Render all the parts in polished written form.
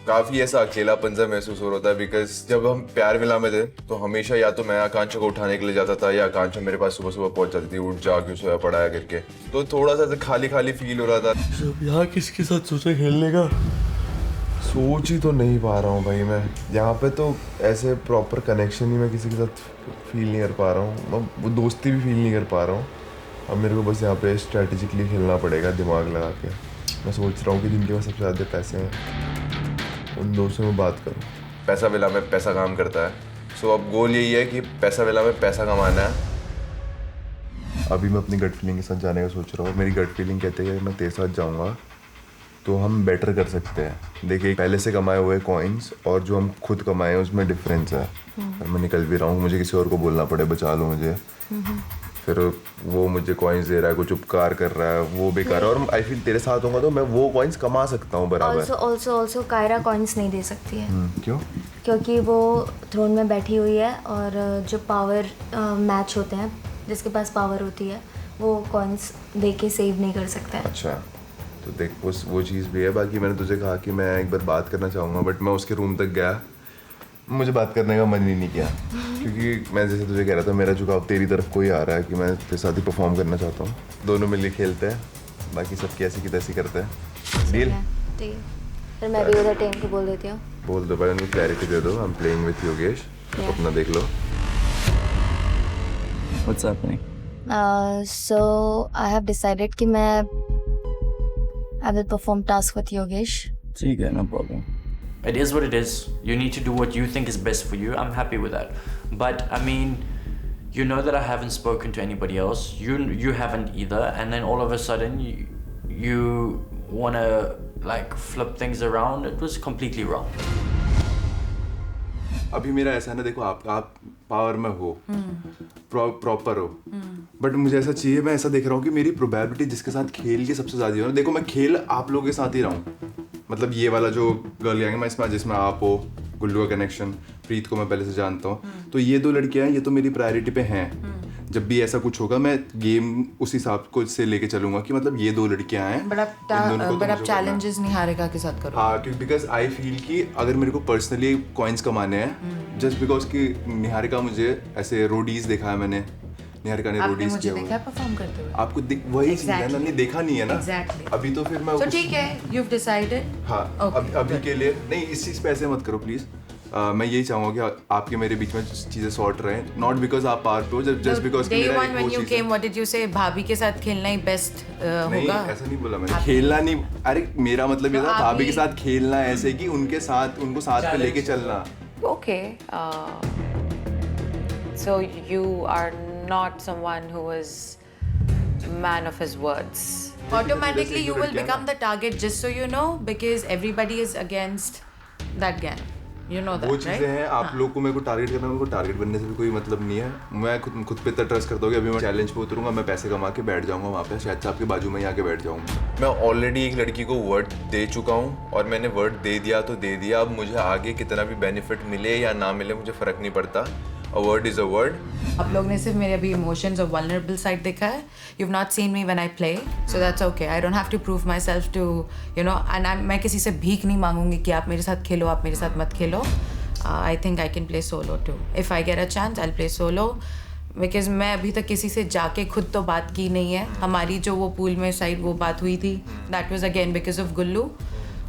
काफी ऐसा अकेलापन सा महसूस हो रहा था बिकॉज जब हम प्यार विला में थे तो हमेशा या तो मैं आकांक्षा को उठाने के लिए जाता था या आकांक्षा मेरे पास सुबह सुबह पहुंच जाती थी, उठ जा क्यों सोया पड़ा है करके। तो थोड़ा सा खाली खाली फील हो रहा था। यहाँ किसके साथ सोचा खेलने का? सोच ही तो नहीं पा रहा हूँ भाई मैं यहाँ पे, तो ऐसे प्रॉपर कनेक्शन ही मैं किसी के साथ फील नहीं कर पा रहा हूँ, मैं वो दोस्ती भी फील नहीं कर पा रहा हूँ। अब मेरे को बस यहाँ पे स्ट्रैटेजिकली खेलना पड़ेगा दिमाग लगा के। मैं सोच रहा हूँ कि जिनके पास सबसे ज़्यादा पैसे हैं उन दोस्तों में बात करूँ। पैसा विला में पैसा काम करता है, सो अब गोल यही है कि पैसा विला में पैसा कमाना है। अभी मैं अपनी गट फीलिंग के साथ जाने का सोच रहा हूँ। मेरी गट फीलिंग कहते हैं कि मैं तेरे साथ जाऊँगा तो हम बेटर कर सकते हैं। देखिए पहले से कमाए हुए कॉइन्स और जो हम खुद कमाए हैं उसमें डिफरेंस है। और मैं निकल भी रहा हूँ, मुझे किसी और को बोलना पड़े बचा लो मुझे, फिर वो मुझे कॉइन्स दे रहा है, कुछ उपकार कर रहा है, वो बेकार है। और आई फील तेरे साथ होगा तो मैं वो कॉइन्स कमा सकता हूँ बराबर। ऑल्सो कायरा कॉइन्स नहीं दे सकती है। क्यों? क्योंकि वो थ्रोन में बैठी हुई है और जो पावर मैच होते हैं, जिसके पास पावर होती है वो कॉइन्स दे के सेव नहीं कर सकता है। अच्छा तो देख वो चीज़ भी है। बाकी मैंने तुझे कहा कि मैं एक बार बात करना चाहूँगा, बट मैं उसके रूम तक गया, मुझे बात करने का मन ही नहीं किया क्योंकि मैं जैसे तुझे कह रहा था मेरा झुकाव तेरी तरफ कोई आ रहा है कि मैं तेरे साथ ही परफॉर्म करना चाहता हूँ। दोनों मिलके खेलते हैं, बाकी सब कैसी की तैसी करते हैं। डील? ठीक, फिर मैं भी उधर टीम को बोल देती हूँ। बोल दो भाई, उनको क्लैरिटी दे दो, I am playing with Yogesh, अपना देख लो। What's happening? So I have decided कि मैं I will perform task with Yogesh. ठीक है, no problem. It is what it is. You need to do what you think is best for you. I'm happy with that. But I mean, you know that I haven't spoken to anybody else. You haven't either. And then all of a sudden you want to like flip things around. It was completely wrong. अभी मेरा ऐसा है ना, देखो आप power में हो, proper हो, बट मुझे ऐसा चाहिए, मैं ऐसा देख रहा हूँ कि मेरी प्रोबेबिलिटी जिसके साथ खेल की सबसे ज़्यादा हो ना, देखो मैं खेल आप लोगों के साथ ही रहा हूँ, मतलब ये वाला जो गर्ल गैंग है मैं इसमें, जिसमें आप हो, गुल्लू का कनेक्शन, प्रीत को मैं पहले से जानता हूँ, तो ये दो लड़कियाँ हैं, ये तो मेरी प्रायोरिटी पे हैं। जब भी ऐसा कुछ होगा मैं गेम उस हिसाब को से लेके चलूंगा कि मतलब ये दो लड़कियां हैं, बट आप चैलेंजेस निहारिका के साथ करो। हाँ, क्योंकि बिकॉज आई फील कि अगर मेरे को पर्सनली कॉइन्स कमाने हैं, जस्ट बिकॉज कि निहारिका मुझे ऐसे रोडीज देखा है मैंने, निहारिका ने रोडीज किया देखा परफॉर्म करते हुए। आपको वही चीज है ना, नहीं देखा नहीं है ना। Exactly. अभी तो फिर मैं तो ठीक है, you've decided. हाँ Okay, अभी के लिए नहीं, इस चीज पे ऐसे मत करो प्लीज। मैं यही चाहूंगा कि आपके मेरे बीच में चीजें सॉर्ट रहें, नॉट बिकॉज आप पावर पे हो, just because Day one when you came, what did you say? भाभी के साथ खेलना ही बेस्ट नहीं, होगा। ऐसा नहीं बोला मैंने, खेलना नहीं, अरे मेरा मतलब ये था भाभी के साथ खेलना ऐसे कि उनके साथ उनको साथ पे लेके चलना। Okay. So you are not someone who is man of his words. Automatically you will become the target, just so you know, because everybody is against that gang. You know that, वो right? चीजें हैं, आप लोग को मेरे को target करना, मेरे को टारगेट बनने से भी कोई मतलब नहीं है। मैं खुद पे इतना ट्रस्ट करता हूँ कि अभी मैं चैलेंज पे उतरूंगा, मैं पैसे कमा के बैठ जाऊंगा वहाँ पे, शायद से आपके बाजू में ही आके बैठ जाऊंगा। मैं ऑलरेडी एक लड़की को वर्ड दे चुका हूँ और मैंने वर्ड दे दिया तो दे दिया। अब मुझे आगे कितना भी बेनिफिट मिले या ना मिले मुझे फर्क नहीं पड़ता। A word is a word. आप लोग ने सिर्फ मेरे अभी इमोशंस और vulnerable side देखा है. You've not seen me when I play, so that's okay. I don't have to prove myself to, you know, and मैं किसी से भीख नहीं मांगूंगी कि आप मेरे साथ खेलो, आप मेरे साथ मत खेलो. I think I can play solo too. If I get a chance, I'll play solo. Because मैं अभी तक किसी से जाके खुद तो बात की नहीं है. हमारी जो वो पूल में साइड वो बात हुई थी, that was again because of गुल्लू.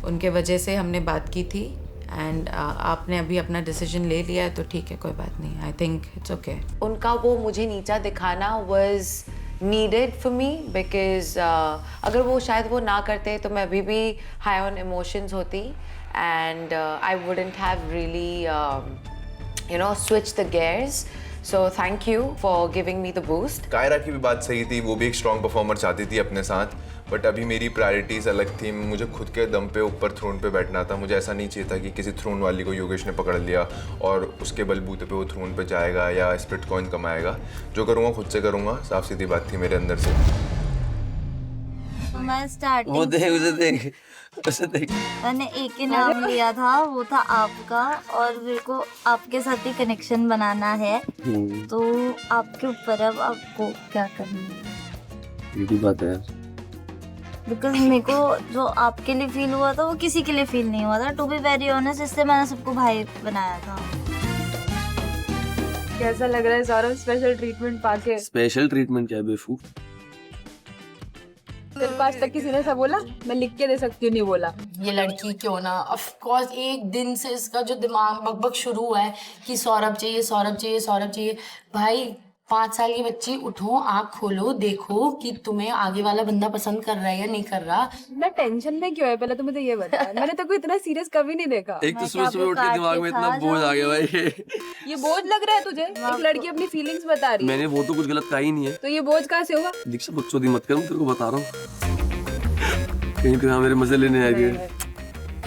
उनके वजह से हमने बात की थी. एंड आपने अभी अपना डिसीजन ले लिया है तो ठीक है, कोई बात नहीं. I think it's okay. उनका वो मुझे नीचा दिखाना was needed for me because अगर वो शायद वो ना करते तो मैं अभी भी high on emotions होती and I wouldn't have really you know switched the gears. So thank you for giving me the boost. Kiara की भी बात सही थी, वो भी एक स्ट्रॉन्ग परफॉर्मर चाहती थी अपने साथ, बट अभी मेरी प्रायोरिटीज़ अलग थी. मुझे खुद के दम पे ऊपर थ्रोन पे बैठना था. मुझे ऐसा नहीं चाहिए था कि किसी थ्रोन वाली को योगेश ने पकड़ लिया और उसके बलबूते पे वो थ्रोन पे जाएगा या स्प्लिट कॉइन कमाएगा. जो करूँगा खुद से करूँगा, साफ सीधी बात थी मेरे अंदर से. मैं स्टार्टिंग वो देख उसे देख मैंने एक ही नाम लिया था, वो था आपका, और मेरे को आपके साथ ही कनेक्शन बनाना है. तो आपके ऊपर अब आपको क्या करना है. ये भी बात है यार. बिकॉज मेरे को जो आपके लिए फील हुआ था वो किसी के लिए फील नहीं हुआ था, टू बी वेरी ऑनेस्ट, इसलिए मैंने सबको भाई बनाया था। कैसा लग रहा है सौरभ स्पेशल ट्रीटमेंट पाके? स्पेशल ट्रीटमेंट क्या बेवकूफ? तेरे को आज तक किसी ने ऐसा बोला? मैं लिख के दे सकती हूँ, नहीं बोला। ये लड़की क्यों ना, ऑफ कोर्स एक दिन से इसका जो दिमाग बकबक शुरू हुआ है कि सौरभ चाहिए, सौरभ चाहिए, सौरभ चाहिए। भाई 5 साल की बच्ची, उठो, आँख खोलो, देखो कि तुम्हें आगे वाला बंदा पसंद कर रहा है या नहीं कर रहा। मैं टेंशन में क्यों है, पहले तो मुझे ये बता। मैंने तो कोई इतना सीरियस कभी नहीं देखा। एक तो सुबह सुबह उठ के दिमाग में इतना बोझ आ गया भाई। ये बोझ लग रहा है तुझे? एक लड़की अपनी फीलिंग्स बता रही है। मैंने वो तो कुछ गलत कहा ही नहीं है। तो ये बोझ कहाँ से होगा? दीक्षा बकचोदी मत कर, मैं तेरे को बता रहा हूँ। कहीं तो यहाँ मेरे मजे लेने आ गए।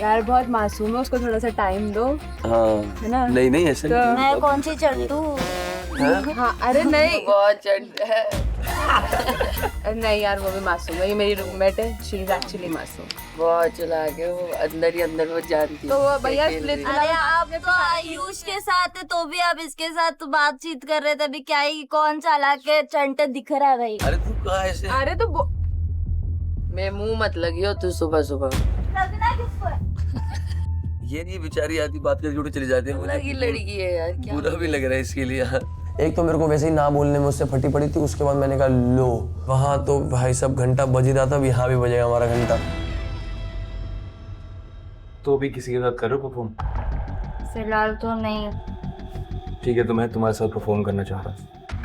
यार बहुत मासूम है, उसको थोड़ा सा टाइम दो। हाँ है ना? नहीं नहीं ऐसा नहीं। मैं कौन सी चंटू? हाँ अरे नहीं, बहुत चंट है। नहीं यार वो भी मासूम है, ये मेरी रूममेट है, शी इज एक्चुअली मासूम। बहुत चला के वो अंदर ही अंदर वो जानती तो वो भैया स्प्लिट अरे आप तो आयुष के साथ है तो भी आप इसके साथ बातचीत कर रहे थे अभी, क्या ही कौन चालाक है चंट दिख रहा है भाई। अरे तू कहाँ ऐसे? अरे तो मैं मुंह मत लगियो तू सुबह सुबह। लगना किसको है? ये नहीं बेचारी आती बात करके उठे चली जाती है। मुझे लड़की है यार, क्या बुरा भी लग रहा है इसके लिए। एक तो मेरे को वैसे ही ना बोलने में उससे फटी पड़ी थी, उसके बाद मैंने कहा लो, वहां तो भाई सब घंटा बज ही रहा था, अब यहाँ भी बजेगा हमारा घंटा। तो अभी किसी के साथ करो परफॉर्म? फिलहाल तो नहीं। ठीक है, तो मैं तुम्हारे साथ परफॉर्म करना चाह रहा हूँ।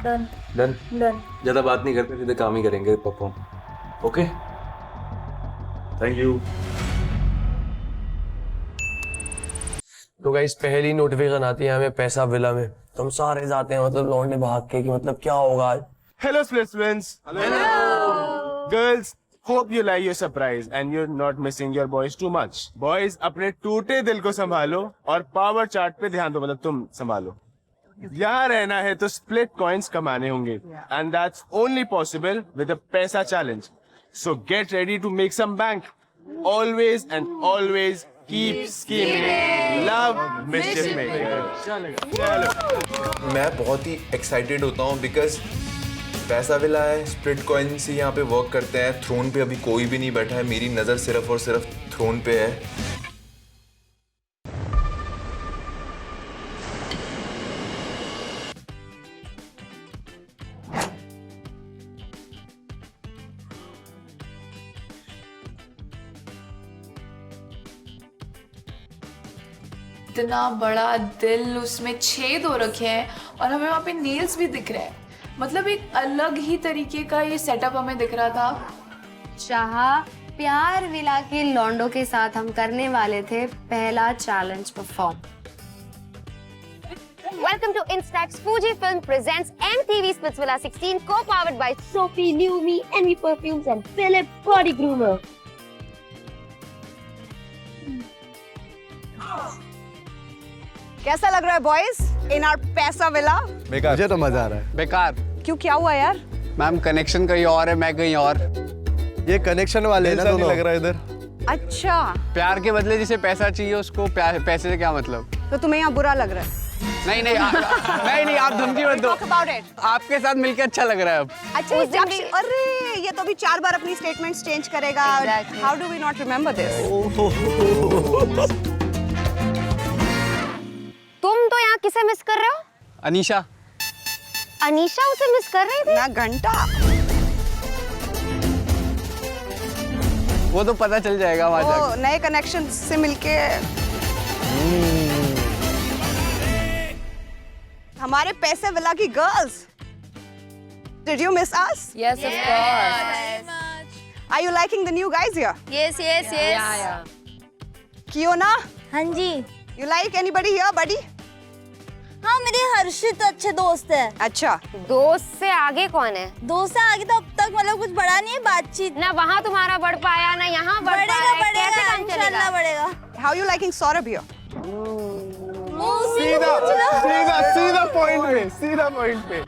Done done? डन। ज्यादा बात नहीं करते, सीधे काम ही करेंगे परफॉर्म। Okay, thank you. तो गाइस पहली नोटिफिकेशन आती है हमें पैसा विला में, तो हम सारे जाते हैं मतलब लौंडे भाग के कि मतलब क्या होगा आज। Hello, Splits friends. Hello. Girls, hope you like your surprise and you're not missing your boys too much. Boys, अपने टूटे दिल को संभालो और पावर चार्ट पे ध्यान दो, मतलब तुम संभालो। यहाँ रहना है तो स्प्लिट कॉइन्स कमाने होंगे, and that's only possible with a पैसा challenge. So get ready to make some bank. Always and always keep scheming. Love mischief maker. चलो। मैं बहुत ही एक्साइटेड होता हूँ बिकॉज पैसा विला है, स्प्लिट कॉइन से यहाँ पे वर्क करते हैं। थ्रोन पे अभी कोई भी नहीं बैठा है, मेरी नज़र सिर्फ और सिर्फ थ्रोन पे है। इतना बड़ा दिल, उसमें छेद हो रखे हैं और हमें वहाँ पे नेल्स भी दिख रहे हैं। मतलब एक अलग ही तरीके का ये सेटअप हमें दिख रहा था। जहाँ प्यार विला के लॉन्डो के साथ हम करने वाले थे पहला challenge perform. Welcome to Instax Fujifilm presents MTV Splitsvilla 16 co-powered by Sophie Lumi, Envy Perfumes and Philip Body Groomer. कैसा लग रहा है बॉयज इन आवर पैसा विला? बेकार। मुझे तो मजा आ रहा है। बेकार। क्यों, क्या हुआ यार? मैम कनेक्शन कहीं और है, मैं कहीं और। ये कनेक्शन वाले हैं ना दोनों। लग रहा है इधर। अच्छा, प्यार के बदले जिसे पैसा चाहिए उसको पैसे से क्या मतलब? तो तुम्हें यहाँ बुरा लग रहा है? नहीं नहीं नहीं आप धमकी मत दो। आपके साथ मिलकर अच्छा लग रहा है अब। अच्छा, अरे ये तो अभी 4 बार अपनी स्टेटमेंट्स चेंज करेगा। How do we not remember this? तुम तो यहाँ किसे मिस कर रहे हो? अनीशा। अनीशा उसे मिस कर रही थी? ना घंटा। वो तो पता चल जाएगा वहाँ जाके। नए कनेक्शन से मिलके हमारे पैसे विला की girls, did you miss us? Yes, of course. Are you liking the new guys here? Yes, yes, yes. Yeah. Kiona? हाँ जी। You like anybody here, buddy? हाँ, मेरे हर्षित अच्छे दोस्त है। अच्छा, दोस्त से आगे कौन है? दोस्त से आगे तो अब तक मतलब कुछ बड़ा नहीं है, बातचीत। ना वहाँ तुम्हारा बढ़ पाया ना यहाँ बढ़ पाया। बढ़ेगा, इंशाल्लाह बढ़ेगा। How you liking Saurabh here? सीधा पॉइंट पे।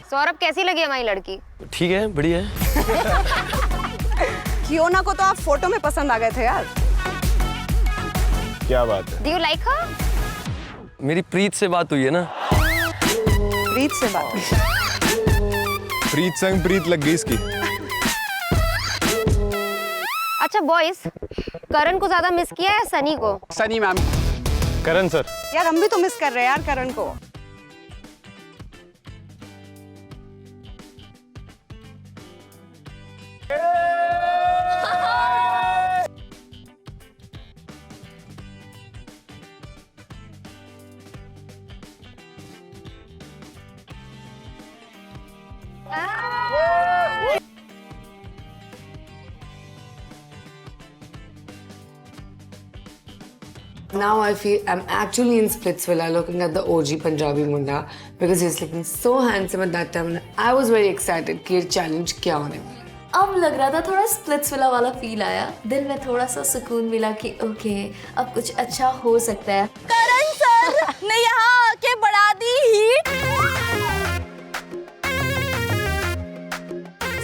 सौरभ कैसी लगी हमारी लड़की? ठीक है, बढ़िया है। कियोना को तो आप फोटो में पसंद आ गए थे यार। क्या बात है? Do you like her? मेरी प्रीत से बात हुई है ना। प्रीत से बात? प्रीत संग प्रीत लग गई इसकी। अच्छा बॉयज, करण को ज्यादा मिस किया या सनी को? सनी मैम। करण सर। यार हम भी तो मिस कर रहे हैं यार करण को। Now I feel I'm actually in Splitsvilla looking at the OG Punjabi Munda because he's looking so handsome at that time and I was very excited कि ये challenge क्या होने वाला है। अब लग रहा था थोड़ा स्प्लिट्सविला वाला फील आया, दिल में थोड़ा सा सुकून मिला कि ओके अब कुछ अच्छा हो सकता है। करण सर ने यहाँ आके बढ़ा दी हीट।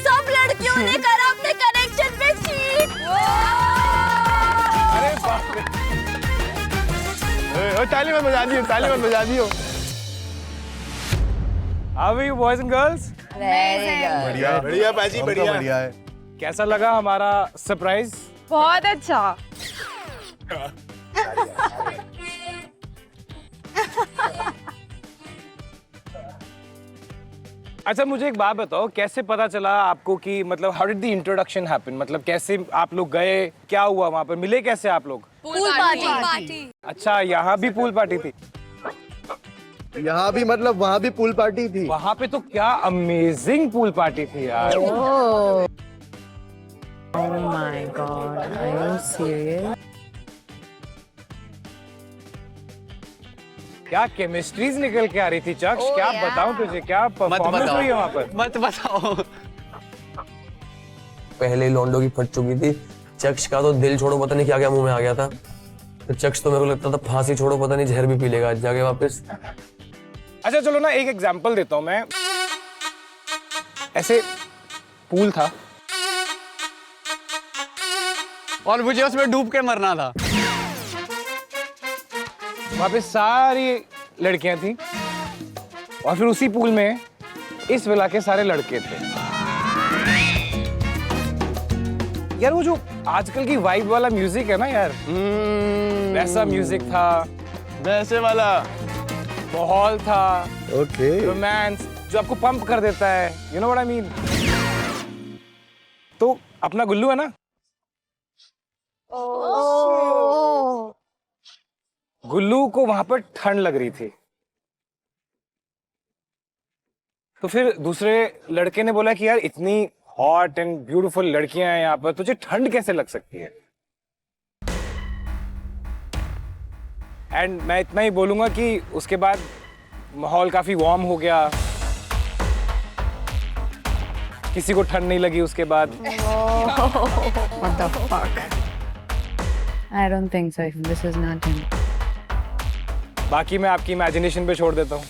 सब लड़कियों ने करा अपने कनेक्शन पे चीट। अरे बाप रे, ताली मत बजा दियो, ताली मत बजा दियो। How are you boys and girls? बढ़िया बढ़िया पाजी, बढ़िया बढ़िया है। कैसा लगा हमारा सरप्राइज? बहुत अच्छा। अच्छा मुझे एक बात बताओ, कैसे पता चला आपको कि मतलब how did the introduction happen, मतलब कैसे आप लोग गए, क्या हुआ वहाँ पर, मिले कैसे आप लोग? Pool party. अच्छा यहाँ भी पूल पार्टी थी? यहाँ भी मतलब वहाँ भी पूल पार्टी थी? वहाँ पे तो क्या अमेजिंग पूल पार्टी थी यार। Oh my God, are you serious? क्या केमिस्ट्रीज निकल के आ रही थी चक्ष, क्या बताऊं तुझे, क्या परफॉर्मेंस हुई है वहाँ पर। मत बताओ। पहले ही लॉन्डो की फट चुकी थी, चक्ष का तो दिल छोड़ो पता नहीं क्या क्या मुंह में आ गया था। तो चक्ष तो मेरे को लगता था फांसी छोड़ो पता नहीं जहर भी पी लेगा आज जाके वापस। अच्छा चलो ना एक एग्जांपल देता हूँ मैं। ऐसे पूल था और मुझे उसमें डूब के मरना था। वहाँ पे सारी लड़कियां थी और फिर उसी पूल में इस विला के सारे लड़के थे। यार वो जो आजकल की वाइब वाला म्यूजिक है ना यार, वैसा म्यूजिक था, वैसे वाला माहौल था, ओके, रोमांस जो आपको पंप कर देता है, you know what I mean. तो अपना गुल्लू है ना, गुल्लू को वहां पर ठंड लग रही थी, तो फिर दूसरे लड़के ने बोला कि यार इतनी हॉट एंड ब्यूटीफुल लड़कियां हैं यहाँ पर, तुझे ठंड कैसे लग सकती है। एंड मैं इतना ही बोलूंगा कि उसके बाद माहौल काफी वार्म हो गया, किसी को ठंड नहीं लगी उसके बाद। What the fuck? I don't think so. This is not him. बाकी मैं आपकी इमेजिनेशन पे छोड़ देता हूँ।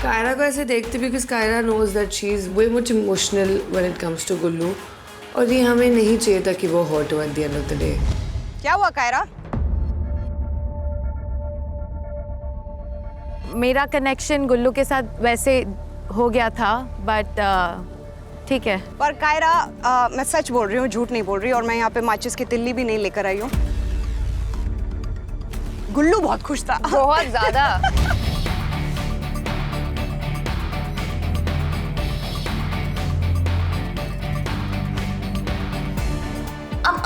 Kyra को ऐसे देखते because Kyra knows that she is way much emotional when it comes to Gullu, और ये हमें नहीं चाहिए था कि वो hurt हो at the end of the day. क्या हुआ कायरा? मेरा कनेक्शन गुल्लू के साथ वैसे हो गया था, बट ठीक है। पर कायरा मैं सच बोल रही हूँ, झूठ नहीं बोल रही, और मैं यहाँ पे माचिस की तिल्ली भी नहीं लेकर आई हूँ। गुल्लू बहुत खुश था, बहुत ज्यादा।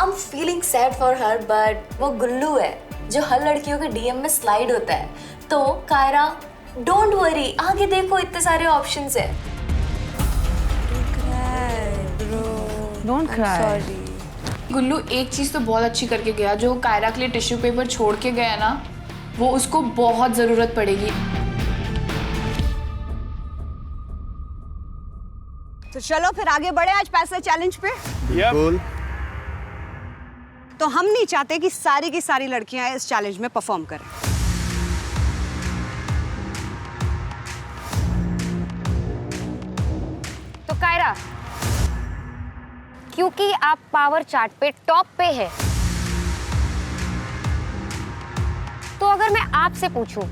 I'm feeling sad for her, but वो गुल्लू है जो हर लड़कियों के डीएम में स्लाइड होता है। तो कायरा डोंट वरी, आगे देखो इतने सारे ऑप्शंस है। Don't cry. गुल्लू एक चीज तो बहुत अच्छी करके गया, जो कायरा के लिए टिश्यू पेपर छोड़ के गया ना, वो उसको बहुत जरूरत पड़ेगी। तो चलो फिर आगे बढ़े आज पैसे चैलेंज पे। बिल्कुल। तो हम नहीं चाहते कि सारी की सारी लड़कियां इस चैलेंज में परफॉर्म करें। तो कायरा, क्योंकि आप पावर चार्ट पे टॉप पे है, तो अगर मैं आपसे पूछूं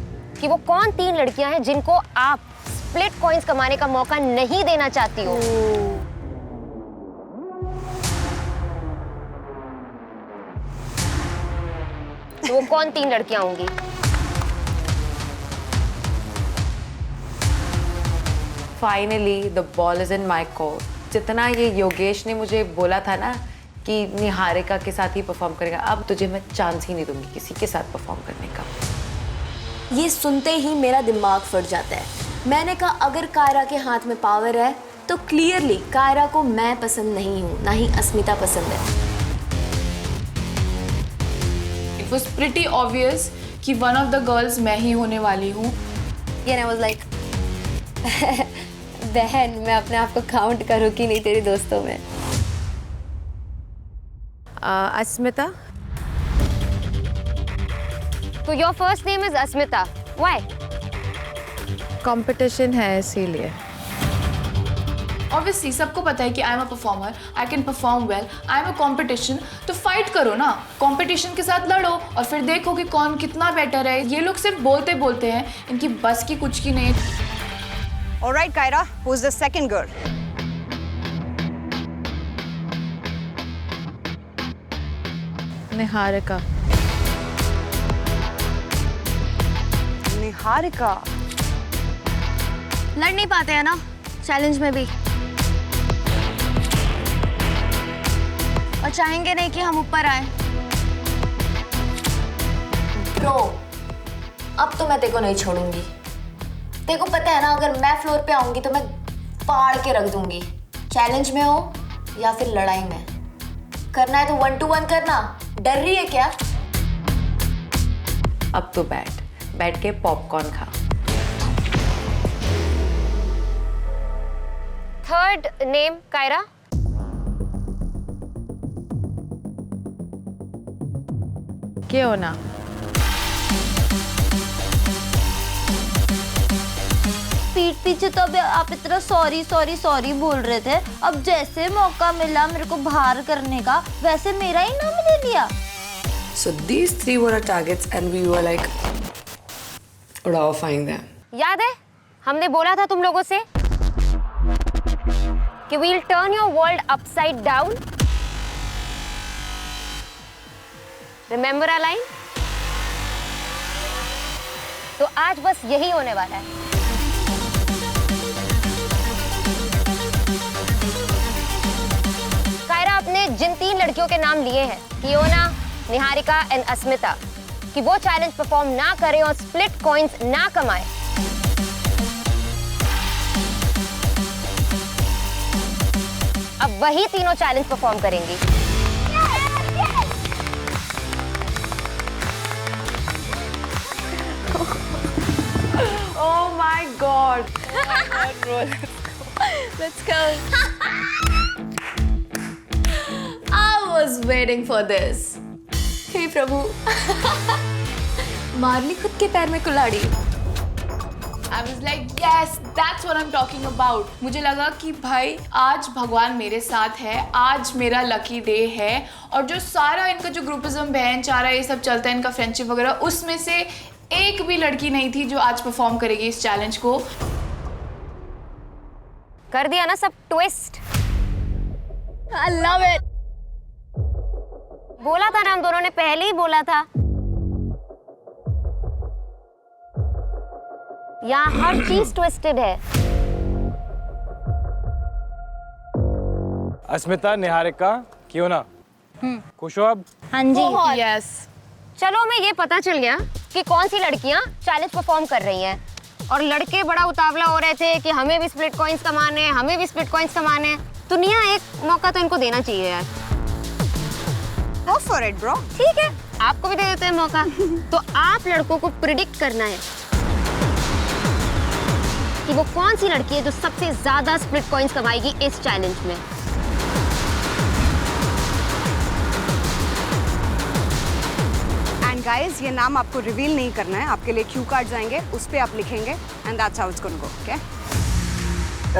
कि वो कौन 3 लड़कियां हैं जिनको आप स्प्लिट कॉइंस कमाने का मौका नहीं देना चाहती हो, तो वो कौन 3 लड़कियां होंगी? Finally the ball is in my court. जितना ये योगेश ने मुझे बोला था ना कि निहारिका के साथ ही परफॉर्म करेगा, अब तुझे मैं चांस ही नहीं दूंगी किसी के साथ परफॉर्म करने का. ये सुनते ही मेरा दिमाग फट जाता है. मैंने कहा अगर कायरा के हाथ में पावर है तो क्लियरली कायरा को मैं पसंद नहीं हूँ, ना ही अस्मिता पसंद है. It was pretty obvious कि one of the girls मैं ही होने वाली हूँ. I was like, बहन मैं अपने आप को काउंट करूँ कि नहीं तेरी दोस्तों में. अस्मिता. तो your first name is Asmita. Why? Competition है इसीलिए. Obviously सबको पता है कि I am a performer, I can perform well, I am a competition. तो फाइट करो ना, कंपटीशन के साथ लड़ो और फिर देखो कि कौन कितना बेटर है. ये लोग सिर्फ बोलते बोलते हैं, इनकी बस की कुछ की नहीं. Alright, Kyra, who's the second girl? Niharika. Niharika. लड़ नहीं पाते हैं ना चैलेंज में भी, और चाहेंगे नहीं कि हम ऊपर आए. ब्रो, अब तो मैं तेरे को नहीं छोड़ूंगी. तेरे को पता है ना अगर मैं फ्लोर पे आऊंगी तो मैं फाड़ के रख दूंगी. चैलेंज में हो या फिर लड़ाई में, करना है तो 1 to 1 करना. डर रही है क्या? अब तो बैठ के पॉपकॉर्न खा. Third name Kyra. क्यों ना. पीठ पीछे तो अभी आप इतना सॉरी सॉरी सॉरी बोल रहे थे, अब जैसे मौका मिला मेरे को बाहर करने का वैसे मेरा ही नाम ले लिया. So these 3 were our targets and we were like udaifying them. याद है हमने बोला था तुम लोगों से कि we'll turn your world upside down. Remember our line? तो आज बस यही होने वाला है. कायरा अपने जिन 3 लड़कियों के नाम लिए हैं, कियोना, निहारिका एंड अस्मिता, कि वो चैलेंज परफॉर्म ना करें और स्प्लिट कॉइंस ना कमाए. अब वही तीनों चैलेंज परफॉर्म करेंगी. Oh my God. Let's go. I was waiting for this. हे प्रभु. मार ली खुद के पैर में कुल्हाड़ी. I was like, yes, that's what I'm talking about. मुझे लगा कि भाई आज भगवान मेरे साथ है, आज मेरा लकी डे है. और जो सारा इनका जो ग्रुपिज्म बहन चारा ये सब चलता है, इनका फ्रेंडशिप वगैरह, उसमें से एक भी लड़की नहीं थी जो आज परफॉर्म करेगी इस चैलेंज को. कर दिया ना सब ट्विस्ट. I love it. बोला था ना हम दोनों ने, पहले ही बोला था. यहाँ हर चीज ट्विस्टेड है. अस्मिता, निहारिका, क्यों ना, खुश हो अब? हाँ जी. यस. चलो हमें ये पता चल गया कि कौन सी लड़कियां चैलेंज परफॉर्म कर रही हैं, और लड़के बड़ा उतावला हो रहे थे कि हमें भी स्प्लिट कॉइंस कमाने हैं, हमें भी स्प्लिट कॉइंस कमाने हैं. तो निया एक मौका तो इनको देना चाहिए यार. Go for it, bro. ठीक है, आपको भी दे देते हैं मौका. तो आप लड़कों को प्रिडिक्ट करना है कि वो कौन सी लड़की है जो सबसे ज्यादा स्प्लिट कॉइंस कमाएगी इस चैलेंज में. एंड गाइस, ये नाम आपको रिवील नहीं करना है. आपके लिए क्यू कार्ड्स आएंगे, उस पे आप लिखेंगे and that's how it's gonna go. Okay.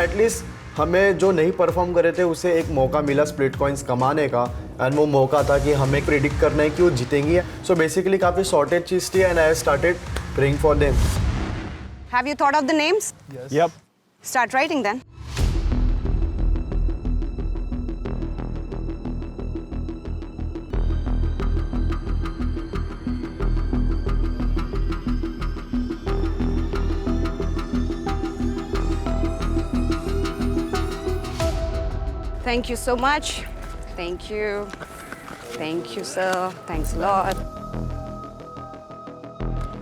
At least हमें जो नहीं परफॉर्म करे थे उसे एक मौका मिला स्प्लिट कॉइंस कमाने का, एंड वो मौका था कि हमें प्रिडिक्ट करना है कि वो जीतेंगी. सो बेसिकली काफ़ी सॉर्टेड चीज़ थी and I started praying for them. Have you thought of the names? Yes. Yep. Start writing then. Thank you so much. Thank you. Thank you, sir. Thanks a lot.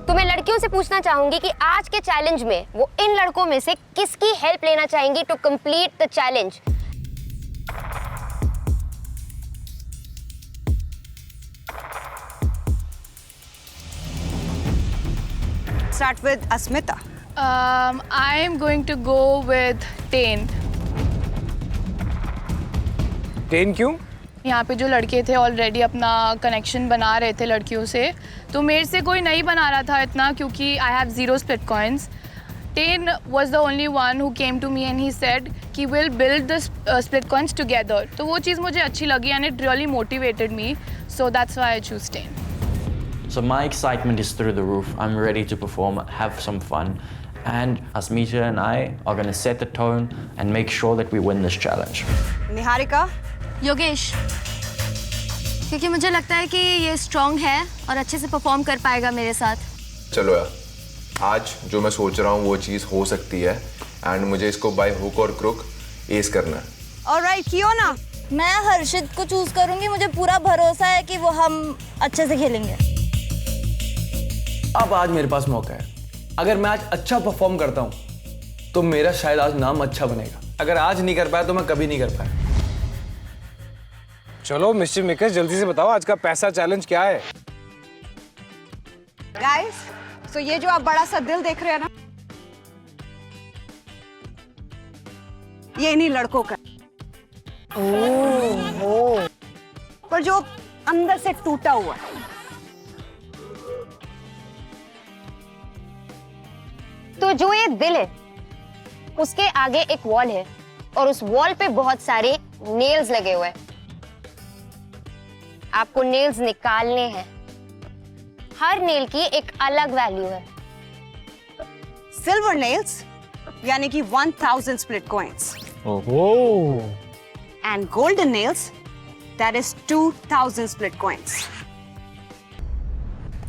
तो मैं लड़कियों से पूछना चाहूंगी कि आज के चैलेंज में वो इन लड़कों में से किसकी हेल्प लेना चाहेंगी to complete the challenge. Start with Asmita. I am going to go with Tain. Ten क्यों? यहाँ पे जो लड़के थे ऑलरेडी अपना कनेक्शन बना रहे थे लड़कियों से, तो मेरे से कोई नहीं बना रहा था इतना क्योंकि I have 0 split coins. Tain was the only one who came to me and he said कि we'll build the split coins together. तो वो चीज़ मुझे अच्छी लगी and it really motivated me. So that's why I choose Tain. So my excitement is through the roof. I'm ready to perform, have some fun. And Asmita and I are going to set the tone and make sure that we win this challenge. Niharika. Yogesh, क्योंकि मुझे लगता है कि ये strong है और अच्छे से परफॉर्म कर पाएगा मेरे साथ। चलो यार, आज जो मैं सोच रहा हूँ वो चीज़ हो सकती है एंड मुझे इसको बाय हुक और क्रुक एस करना है। ऑलराइट, कियोना। मैं हर्षित को चूज करूंगी, मुझे पूरा भरोसा है कि वो हम अच्छे से खेलेंगे। अब आज मेरे पास मौका है। अगर मैं आज अच्छा परफॉर्म करता हूँ तो मेरा शायद आज नाम अच्छा बनेगा। अगर आज नहीं कर पाया तो मैं कभी नहीं कर पाया। चलो मिस्टर मेकर, जल्दी से बताओ आज का पैसा चैलेंज क्या है? गाइस, तो ये जो आप बड़ा सा दिल देख रहे हैं ना, ये इन्हीं लड़कों का। ओह, पर जो अंदर से टूटा हुआ है। तो जो ये दिल है उसके आगे एक वॉल है और उस वॉल पे बहुत सारे नेल्स लगे हुए हैं। आपको नेल्स निकालने हैं। हर नेल की एक अलग वैल्यू है। सिल्वर नेल्स यानी कि 1000 split coins. Oh. And golden nails that is 2000 split coins.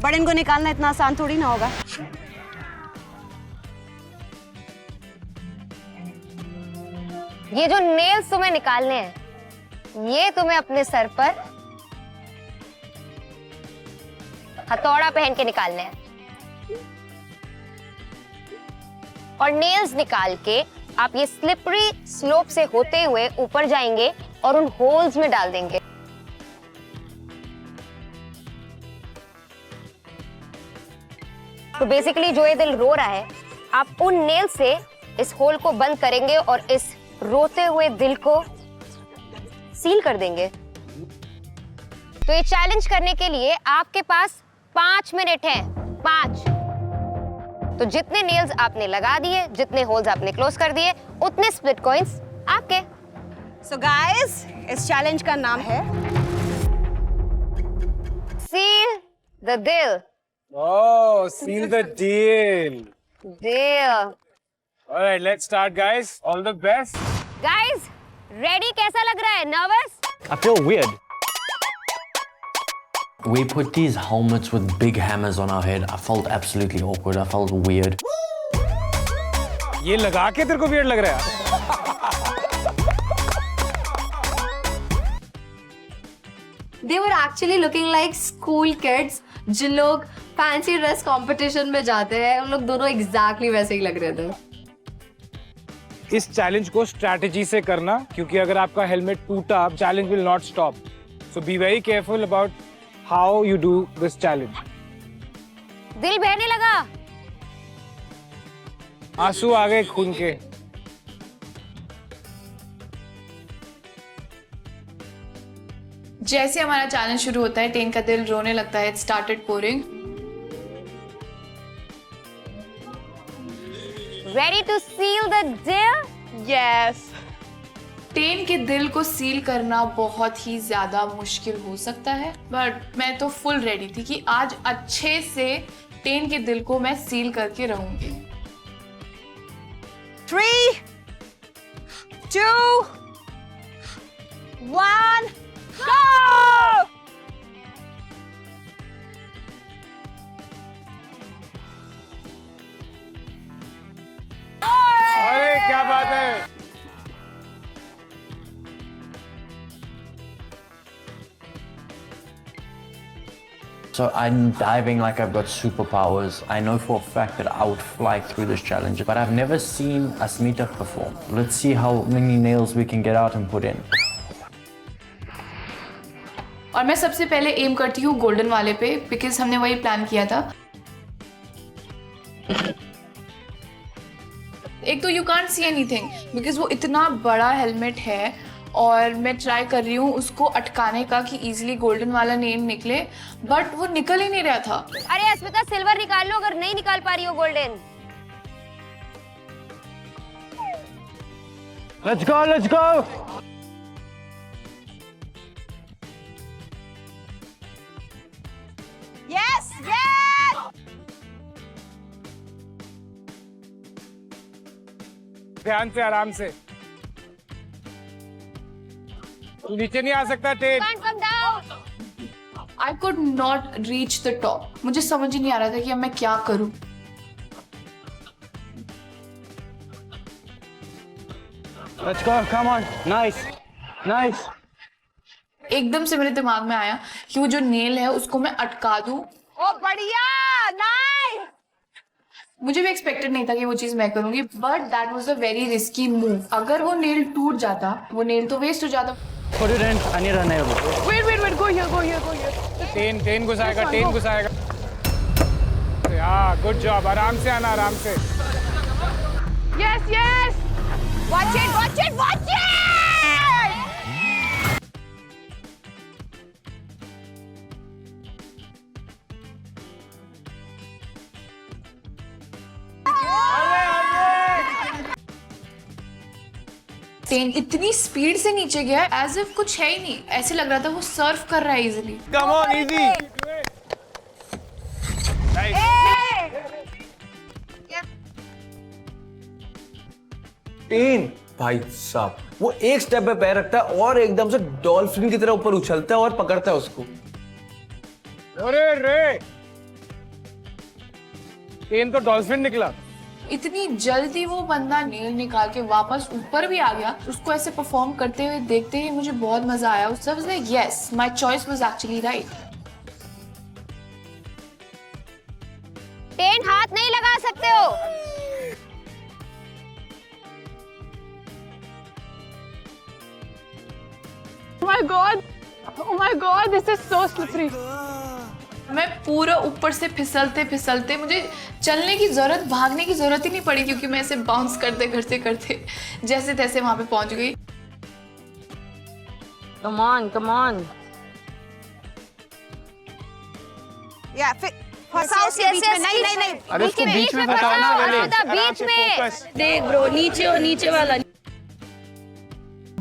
But इनको निकालना इतना आसान थोड़ी ना होगा। ये जो नेल्स तुम्हें निकालने हैं, ये तुम्हें अपने सर पर हथौड़ा पहन के निकालने हैं। और नेल्स निकाल के आप ये स्लिपरी स्लोप से होते हुए ऊपर जाएंगे और उन होल्स में डाल देंगे। तो बेसिकली जो ये दिल रो रहा है, आप उन नेल से इस होल को बंद करेंगे और इस रोते हुए दिल को सील कर देंगे। तो ये चैलेंज करने के लिए आपके पास 5 मिनट हैं। 5। तो जितने नेल्स आपने लगा दिए, जितने होल्स आपने क्लोज कर दिए, उतने स्प्लिट कॉइंस आपके। सो गाइस, इस चैलेंज का नाम है seal the deal. Oh, seal the deal. Deal. Alright, let's start, guys. All the best. Guys, ready? कैसा लग रहा है? Nervous? I feel weird. We put these helmets with big hammers on our head. I felt absolutely awkward. I felt weird. ये लगा के तेरे को weird लग रहा है? They were actually looking like school kids, जिन लोग फैंसी ड्रेस कंपटीशन में जाते हैं, उन लोग दोनों एग्जैक्टली वैसे ही लग रहे थे। इस चैलेंज को स्ट्रैटेजी से करना, क्योंकि अगर आपका हेलमेट टूटा, challenge will not stop. So be very careful about how you do this challenge. दिल बहने लगा। आंसू आ गए खून के। जैसे हमारा चैलेंज शुरू होता है, टेन का दिल रोने लगता है। It started pouring. Ready to seal the deal? Yes. Ten के दिल को सील करना बहुत ही ज्यादा मुश्किल हो सकता है, बट मैं तो फुल रेडी थी कि आज अच्छे से टेन के दिल को मैं सील करके रहूंगी। 3, 2, 1, go! अरे क्या बात है! So I'm diving like I've got superpowers. I know for a fact that I would fly through this challenge, but I've never seen Asmita perform. Let's see how many nails we can get out and put in. और मैं सबसे पहले M करती हूँ golden वाले पे, because हमने वही प्लान किया था। एक तो you can't see anything because वो इतना बड़ा हेलमेट है, और मैं ट्राई कर रही हूँ उसको अटकाने का कि इजीली गोल्डन वाला नेम निकले, बट वो निकल ही नहीं रहा था। अरे अस्मिता सिल्वर निकाल लो अगर नहीं निकाल पा रही हो golden. Let's go let's go. Yes yes. ध्यान से, आराम से। नीचे नहीं आ सकता ten. I could not reach the top. मुझे समझ ही नहीं आ रहा था कि अब मैं क्या करूं। Let's go, come on, nice, nice. एकदम से मेरे दिमाग में आया कि वो जो नेल है उसको मैं अटका दूं। ओ बढ़िया, नाइस। मुझे भी एक्सपेक्टेड नहीं था कि वो चीज मैं करूंगी, but that was a very risky move. अगर वो नेल टूट जाता, वो नेल तो वेस्ट हो जाता। Put it in, I need a nail. Wait, go here. Ten घुसाएगा, टेन घुसाएगा। हाँ, गुड जॉब। आराम से आना, आराम से। Yes. Watch it. टेन इतनी स्पीड से नीचे गया एज इफ कुछ है ही नहीं, ऐसे लग रहा था वो सर्फ कर रहा है easily. Come on, easy. Ten भाई साहब, वो एक स्टेप पे पैर रखता है और एकदम से डॉल्फिन की तरह ऊपर उछलता है और पकड़ता है उसको। अरे रे, टेन तो डॉल्फिन निकला। इतनी जल्दी वो बंदा नेल निकाल के वापस ऊपर भी आ गया। उसको ऐसे परफॉर्म करते हुए देखते ही मुझे बहुत मजा आया। उस सब like yes, my choice was actually right. Ten हाथ नहीं लगा सकते हो। Oh my god, this is so slippery. मैं पूरा ऊपर से फिसलते मुझे चलने की जरूरत, भागने की जरूरत ही नहीं पड़ी, क्योंकि मैं ऐसे बाउंस करते जैसे तैसे वहां पे पहुंच गई। Come on. या फिर फंसाओ उसके बीच में। नहीं। अरे उसको बीच में फंसाओ ना। बीच में देख ब्रो, नीचे वाला।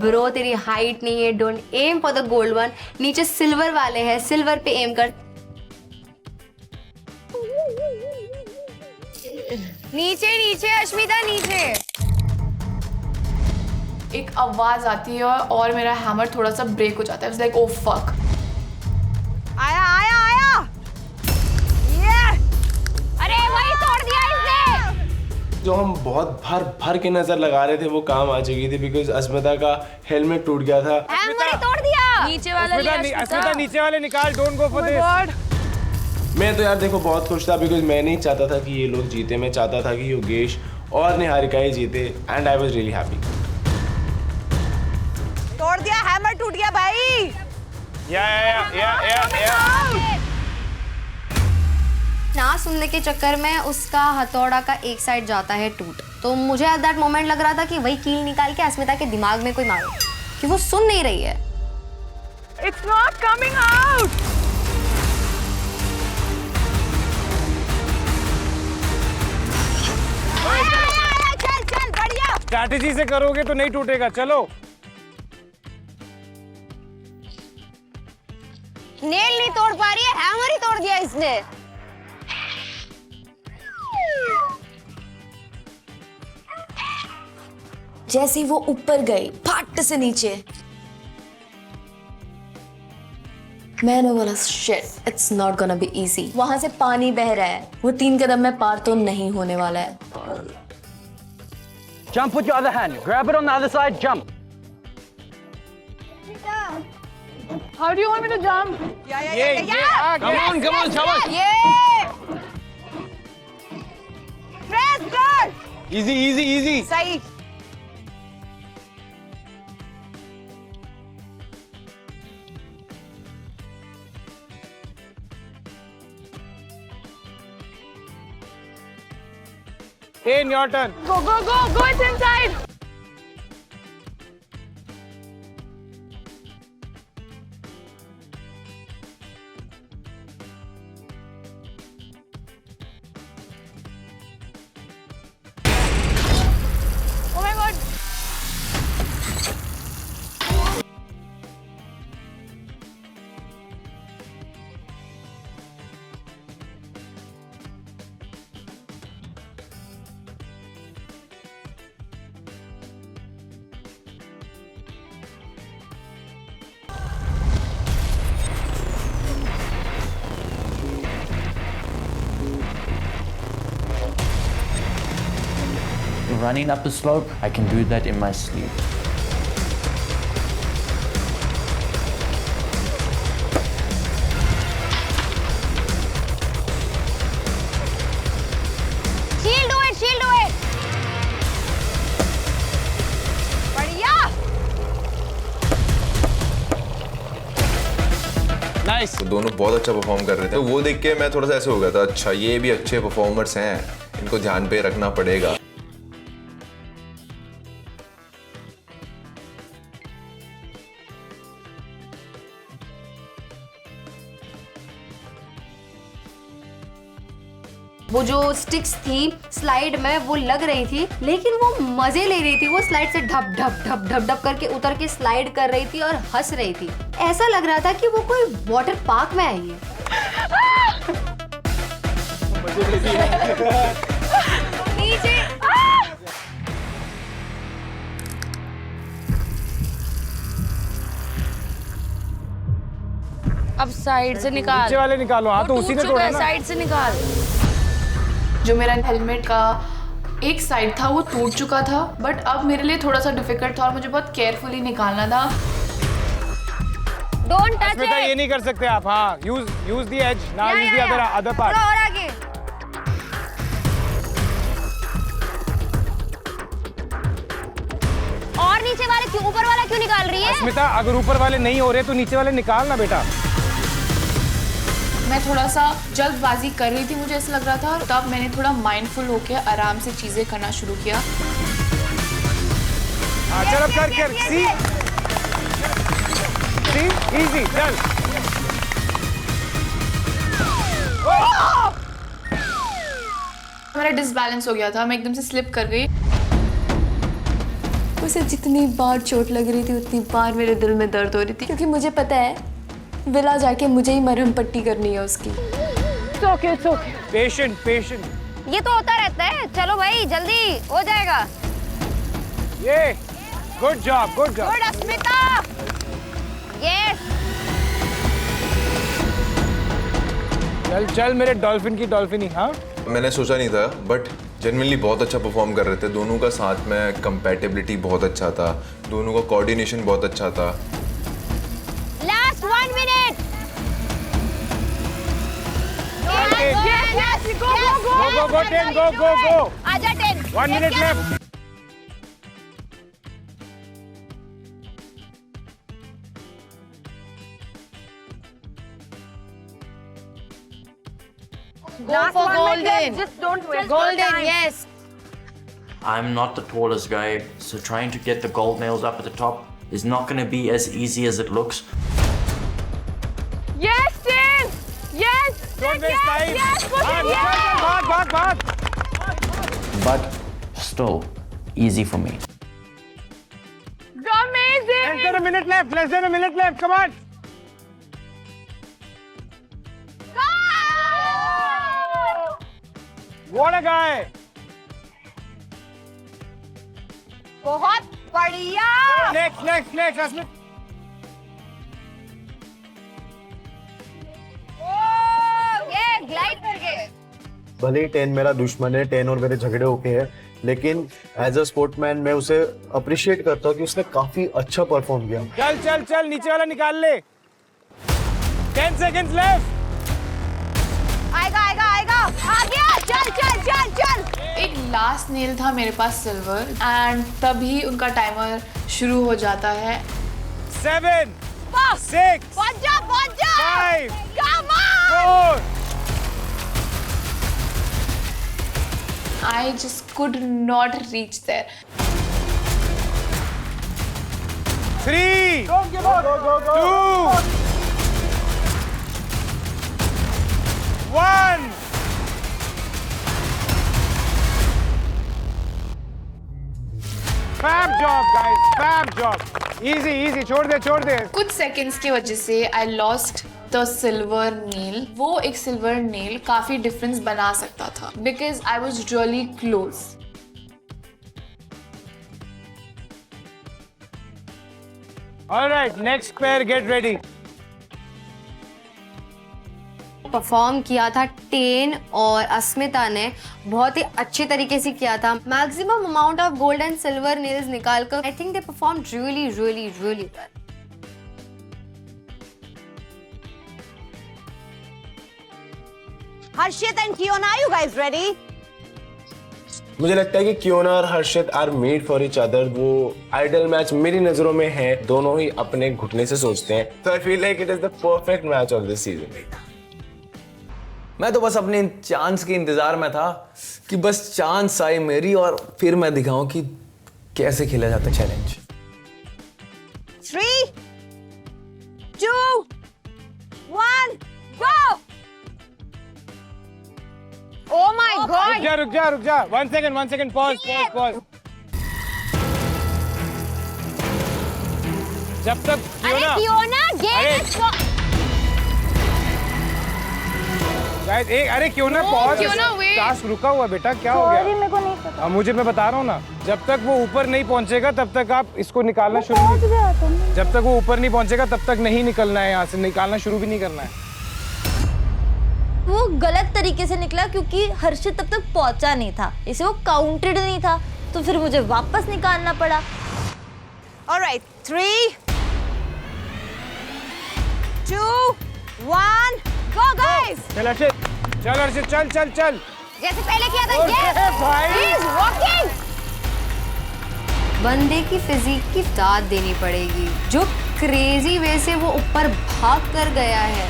ब्रो तेरी हाइट नहीं है, don't aim for the gold one. नीचे सिल्वर वाले हैं, सिल्वर पे एम कर। नीचे अश्मिता नीचे। एक आवाज आती है और मेरा हैमर थोड़ा सा ब्रेक हो जाता है। Like oh fuck. आया। अरे वही तोड़ दिया इसने। जो हम बहुत भर के नजर लगा रहे थे वो काम आ चुकी थी, बिकॉज अस्मिता का हेलमेट टूट गया था। हैमर ही तोड़ दिया। नीचे वाला अस्मिता नीचे वाले निकाल। Don't go for this. मैं तो यार देखो बहुत खुश था, बिकॉज मैं नहीं चाहता था कि ये लोग जीते। मैं चाहता था कि योगेश और निहारिका ही जीते, and I was really happy. तोड़ दिया, हैमर टूट गया भाई। या ना सुनने के चक्कर में उसका हथौड़ा का एक साइड जाता है टूट। तो मुझे एट दैट मोमेंट लग रहा था कि वही कील निकाल के अस्मिता के दिमाग में कोई मारो, कि वो सुन नहीं रही है। It's not coming out. चल बढ़िया। स्ट्रैटेजी से करोगे तो नहीं टूटेगा। चलो। नेल नहीं तोड़ पा रही है, हैमर ही तोड़ दिया इसने। जैसे ही वो ऊपर गई फट से नीचे, मैंने बोला shit, it's not gonna be easy. वहां से पानी बह रहा है, वो 3 कदम में पार तो नहीं होने वाला है। Jump with your other hand. Grab it on the other side. Jump. How do you want me to jump? Come on, शाबाश. Press good. Easy. सही. Hey, your turn. Go, it's inside. Oh my god. Running up a slope, I can do that in my sleep. She'll do it. बढ़िया. Nice. तो दोनों बहुत अच्छा perform कर रहे थे, तो वो देख के मैं थोड़ा सा ऐसे हो गया था, अच्छा ये भी अच्छे परफॉर्मर्स हैं, इनको ध्यान पे रखना पड़ेगा. वो जो स्टिक्स थी स्लाइड में वो लग रही थी, लेकिन वो मजे ले रही थी. वो स्लाइड से ढप ढप ढप ढप ढप करके उतर के स्लाइड कर रही थी और हंस रही थी. ऐसा लग रहा था कि वो कोई वाटर पार्क में आई है. नीचे. अब साइड से निकाल. नीचे वाले निकालो. हाँ तो उसी ने तोड़ा ना. साइड से निकाल. जो मेरा हेलमेट का एक साइड था वो टूट चुका था, बट अब मेरे लिए थोड़ा सा डिफिकल्ट था और मुझे बहुत केयरफुली निकालना था. Don't touch अस्मिता, ये नहीं कर सकते आप. हाँ, use the edge. Now use the other part. थोड़ा और आगे. और नीचे वाले क्यों, ऊपर वाला क्यों निकाल रही है? अस्मिता, अगर ऊपर वाले नहीं हो रहे तो नीचे वाले निकालना बेटा. मैं थोड़ा सा जल्दबाजी कर रही थी, मुझे ऐसा लग रहा था, तब मैंने थोड़ा माइंडफुल होकर आराम से चीजें करना शुरू किया. चल अब कर. सी इजी. चल. मेरा डिसबैलेंस हो गया था, मैं एकदम से स्लिप कर गई. उसे जितनी बार चोट लग रही थी उतनी बार मेरे दिल में दर्द हो रही थी, क्योंकि मुझे पता है विला जाके मुझे ही मरहम पट्टी करनी है उसकी. It's okay. Patient. ये तो होता रहता है. चलो भाई जल्दी हो जाएगा. ये गुड जॉब. गुड अस्मिता. यस. चल मेरे डॉल्फिन की डॉल्फिन ही. हाँ, मैंने सोचा नहीं था, बट जेन्युइनली बहुत अच्छा परफॉर्म कर रहे थे. दोनों का साथ में कंपैटिबिलिटी बहुत अच्छा था, दोनों का कोऑर्डिनेशन बहुत अच्छा था. Last 1 minute. Yes. Go 10. Go. आजा 10. 1 minute left. Go for golden. Just don't waste golden. Yes. I'm not the tallest guy, so trying to get the gold nails up at the top is not going to be as easy as it looks. Yes, Tim. Yes. Don't waste time. Yes. Bhag. But still, easy for me. Amazing. Less than a minute left. Come on. What a guy. बहुत बढ़िया. Next. Asmit. ये glide करके. भले ही 10 मेरा दुश्मन है, 10 और मेरे झगड़े होके हैं, लेकिन एज अ स्पोर्टमैन मैं उसे अप्रिशिएट करता हूँ कि उसने काफी अच्छा परफॉर्म किया. चल नीचे वाला निकाल ले. 10 seconds left. आएगा आएगा आएगा आ गया चल चल चल चल एक लास्ट नेल था मेरे पास सिल्वर एंड तभी उनका टाइमर शुरू हो जाता है 7 6 पहुंच जा 5 Come on 4 I just could not reach there. 3 Don't give up. Go. 2 1 Fab job guys, fab job. Easy, छोड़ दे. कुछ सेकंड्स की वजह से I lost the silver nail. वो एक silver nail काफी डिफरेंस बना सकता था because I was really close. All right, next pair, get ready. Perform किया था 10 और अस्मिता ने बहुत ही अच्छे तरीके से किया था maximum amount of gold and silver nails निकालकर I think they perform really really really well Harshit and Kiyona you guys ready मुझे लगता है कि कियोना और Harshit are made for each other. वो आइडल मैच मेरी नजरों में है, दोनों ही अपने घुटने से सोचते हैं, तो I feel like it is the perfect match of this season. मैं तो बस अपने चांस के इंतजार में था कि बस चांस आए मेरी और फिर मैं दिखाऊं कि कैसे खेला जाता challenge. 3 2 1 go Oh my God! रुक जा. 1 second. Pause. जब तक कियोना अरे कियोना पॉज। कियोना wait. टास्क रुका हुआ बेटा, क्या हो गया? मेरे को नहीं पता। मैं बता रहा हूँ ना, जब तक वो ऊपर नहीं पहुँचेगा तब तक आप इसको निकालना शुरू जब तक वो ऊपर नहीं पहुँचेगा तब तक नहीं निकलना है, यहाँ से निकालना शुरू भी नहीं करना है। वो गलत तरीके से निकला क्योंकि हर्षित तब तक पहुंचा नहीं था, इसे वो काउंटेड नहीं था, तो फिर मुझे वापस निकालना पड़ा। Alright, 3 2 1 go guys! चल अर्षित चल। जैसे पहले किया था ये is working. बंदे की फिजिक की दाद देनी पड़ेगी, जो क्रेजी वे से वो ऊपर भाग कर गया है।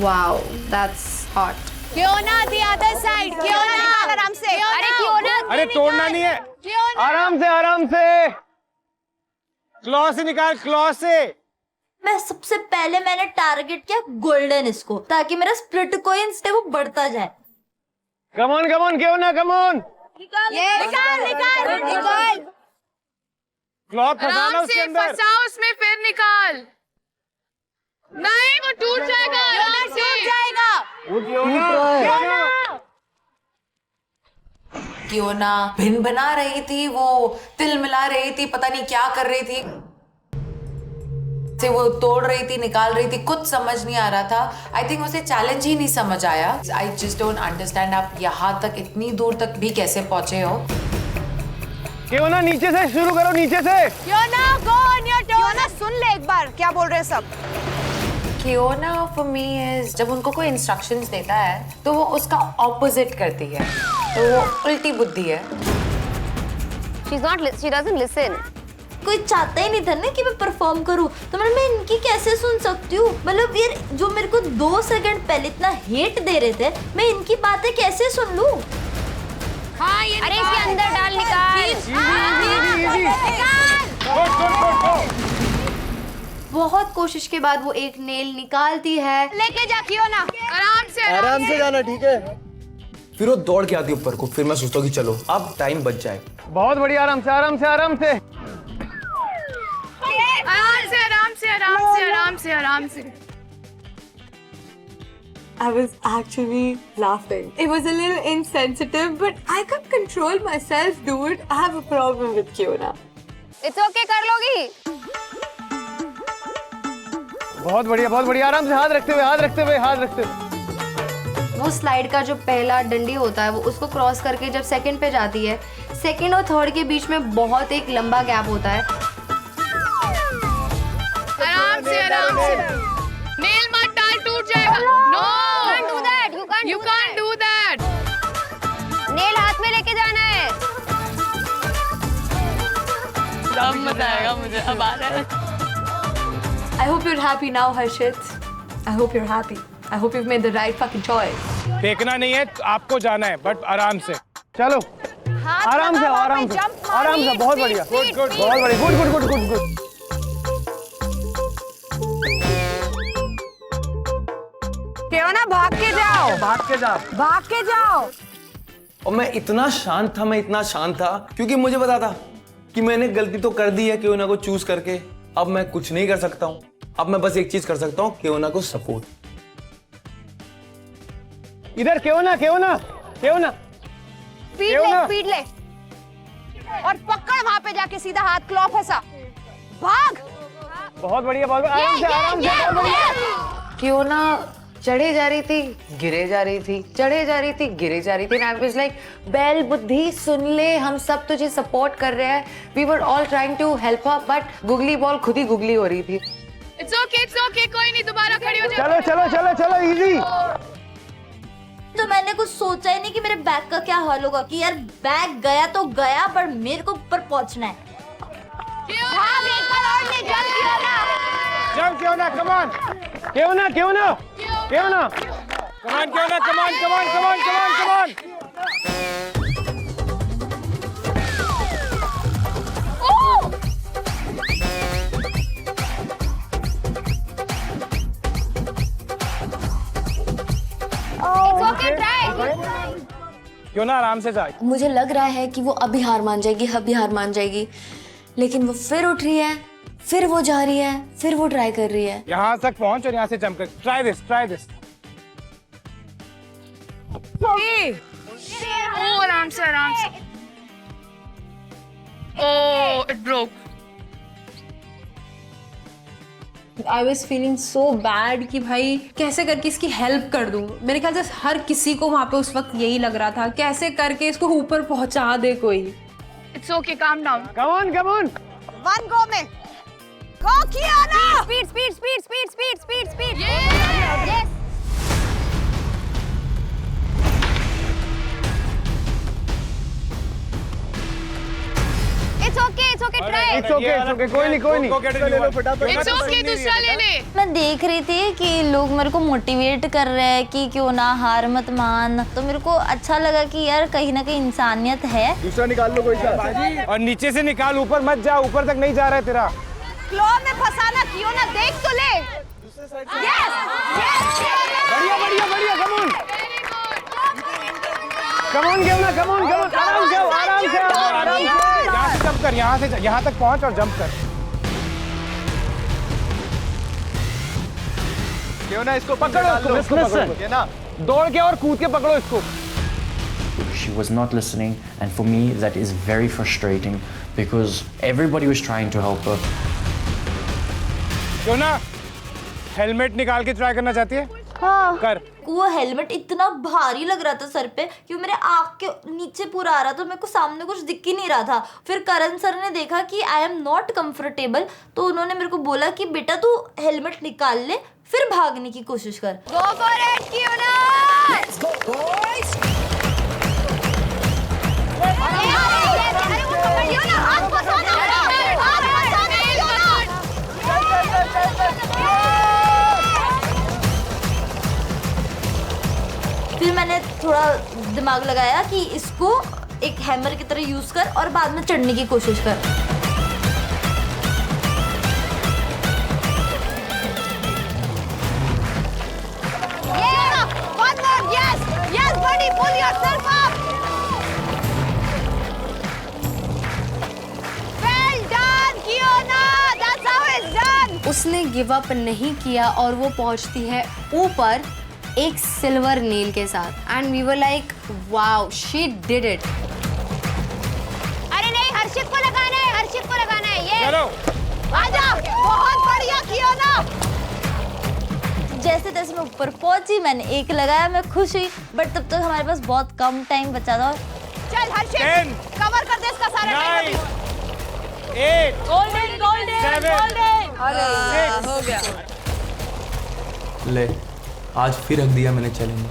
Wow, that's hot. Kiona, the other side. Kiona, आराम से। अरे Kiona, अरे तोड़ना नहीं है, आराम से क्लॉ से निकाल, क्लॉ से। मैं सबसे पहले मैंने टारगेट किया गोल्डन इसको, ताकि मेरा स्प्लिट कॉइंस है वो बढ़ता जाए। Come on Kiyona, come on. निकाल। क्लॉ फंसाना उसके अंदर। फंसाओ उसमें, फिर निकाल। नहीं, वो टूट जाएगा। कियोना भिन्न बना रही थी, वो तिल मिला रही थी, पता नहीं क्या कर रही थी, से वो तोड़ रही थी, निकाल रही थी, कुछ समझ नहीं आ रहा था। आई थिंक उसे चैलेंज ही नहीं समझ आया। आई जस्ट डोंट अंडरस्टैंड, आप यहाँ तक इतनी दूर तक भी कैसे पहुंचे हो। कियोना नीचे से शुरू करो, नीचे से। कियोना go on your toes. कियोना सुन ले एक बार क्या बोल रहे हैं सब। कियोना फॉर मी इज जब उनको कोई इंस्ट्रक्शंस देता है तो वो उसका ऑपोजिट करती है, तो वो उल्टी बुद्धि है। She doesn't listen. कोई चाहता ही नहीं था ना कि मैं परफॉर्म करूं, तो मैं इनकी कैसे सुन सकती हूँ? मतलब यार, जो मेरे को 2 सेकंड पहले इतना हेट दे रहे थे, मैं इनकी बातें कैसे सुन लूं? हाँ, ये अरे इसके अंदर डाल, निकाल। बहुत कोशिश के बाद वो एक नेल निकालती है। लेके जा कियोना, आराम से जाना, ठीक है। फिर वो दौड़ के आती ऊपर को, फिर मैं सोचता हूँ कि चलो अब टाइम बच जाए। बहुत बढ़िया, आराम से। I was actually laughing. It was a little insensitive, but I could control myself, dude. I have a problem with Kiona. It's okay, कर लोगी। बहुत बढ़िया, आराम से हाथ रखते हुए। वो स्लाइड का जो पहला डंडी होता है, वो उसको क्रॉस करके जब सेकंड पे जाती है, सेकंड और थर्ड के बीच में बहुत एक लंबा गैप होता है। आराम से। नेल मत मजा आएगा मुझे, अब आ रहा है। I hope you're happy now, Harshit. I hope you're happy. I hope you've made the right fucking choice. फेंकना नहीं है, आपको जाना है, बट आराम से। चलो, आराम से, आराम से, आराम से, बहुत बढ़िया, बहुत बढ़िया, गुड। क्यों ना भाग के जाओ। और मैं इतना शांत था क्योंकि मुझे पता था कि मैंने गलती तो कर दी है क्यों को चूज करके। अब मैं कुछ नहीं कर सकता हूँ, अब मैं बस एक चीज कर सकता हूँ, क्यों को सपोर्ट। इधर क्यों ना स्पीड ले और पकड़ वहां पे जाके सीधा हाथ क्लॉ फंसा, भाग। बहुत बढ़िया, आराम से। क्यों ना चढ़े जा रही थी, गिरे जा रही थी, चढ़े जा रही थी, गिरे जा रही थी। आई वाज लाइक, बेल बुद्धि सुन ले, हम सब तुझे सपोर्ट कर रहे हैं। We were all trying to help her, but googly ball खुद ही गुगली हो रही थी। इट्स ओके, कोई नहीं, दोबारा खड़ी हो जाओ। चलो इजी। तो मैंने कुछ सोचा ही नहीं कि मेरे बैग का क्या हाल होगा, कि यार बैग गया तो गया, पर मेरे को ऊपर पहुंचना है। जंप क्यों ना, कमान। क्यों ना आराम से जा। मुझे लग रहा है कि वो अभी हार मान जाएगी, लेकिन वो फिर उठ रही है, फिर वो जा रही है, फिर वो ट्राई कर रही है। यहाँ तक पहुंच और यहाँ से जंप कर। Try this. आराम से। Oh, it broke. I was feeling so bad कि भाई कैसे करके इसकी हेल्प कर दूं। मेरे ख्याल से हर किसी को वहाँ पे उस वक्त यही लग रहा था, कैसे करके इसको ऊपर पहुँचा दे कोई। It's okay, calm down. Come on। One go में गो किया ना। Speed. Yes. It's okay, try. It's okay, कोई नहीं। इट्स ओके, दूसरा ले ले। मैं देख रही थी कि लोग मेरे को मोटिवेट कर रहे हैं कि क्यों ना, हार मत मान, तो मेरे को अच्छा लगा कि यार कहीं ना कहीं इंसानियत है। दूसरा निकाल लो कोई सा। और नीचे से निकाल, ऊपर मत जा, ऊपर तक नहीं जा रहा है तेरा। क्लॉ में फंसाना, क्यों ना, देख तो ले। यस। बढ़िया, कमॉन क्यों ना, कमॉन। आराम से। यहाँ से जंप कर, यहाँ तक पहुँच और जंप कर। क्यों ना इसको पकड़ो, इसको ना दौड़ के और कूद के पकड़ो इसको। She was not listening, and for me that is very frustrating because everybody was trying to help her. क्यों ना हेलमेट निकाल के ट्राई करना चाहती है? हाँ। कर। वो हेलमेट इतना भारी लग रहा था सर पे कि मेरे आँख के नीचे पूरा आ रहा था, मेरे को सामने कुछ दिख ही नहीं रहा था। फिर करण सर ने देखा कि आई एम नॉट कंफर्टेबल, तो उन्होंने मेरे को बोला कि बेटा तू हेलमेट निकाल ले, फिर भागने की कोशिश कर। गो फॉर इट, क्यों ना। Let's go boys. अरे वो पकड़ियो ना, हाथ फंसाना। फिर मैंने थोड़ा दिमाग लगाया कि इसको एक हैमर की तरह यूज कर और बाद में चढ़ने की कोशिश कर। Yes, buddy, pull yourself up. Well done, Kiona. That's how it's done. उसने गिव अप नहीं किया और वो पहुंचती है ऊपर एक सिल्वर नील के साथ, and we were like wow, she did it. अरे नहीं, हर्षित को लगाना है, ये चलो आजा। बहुत बढ़िया कियोना। जैसे तैसे मैं ऊपर पहुंची, मैंने एक लगाया, मैं खुश हुई, बट तब तक हमारे पास बहुत कम टाइम बचा था। चल हर्षित, कवर कर दे इसका सारा टाइम। 8 गोल्डन 7 अरे हो गया। ले, आज फिर रख दिया मैंने चैलेंज।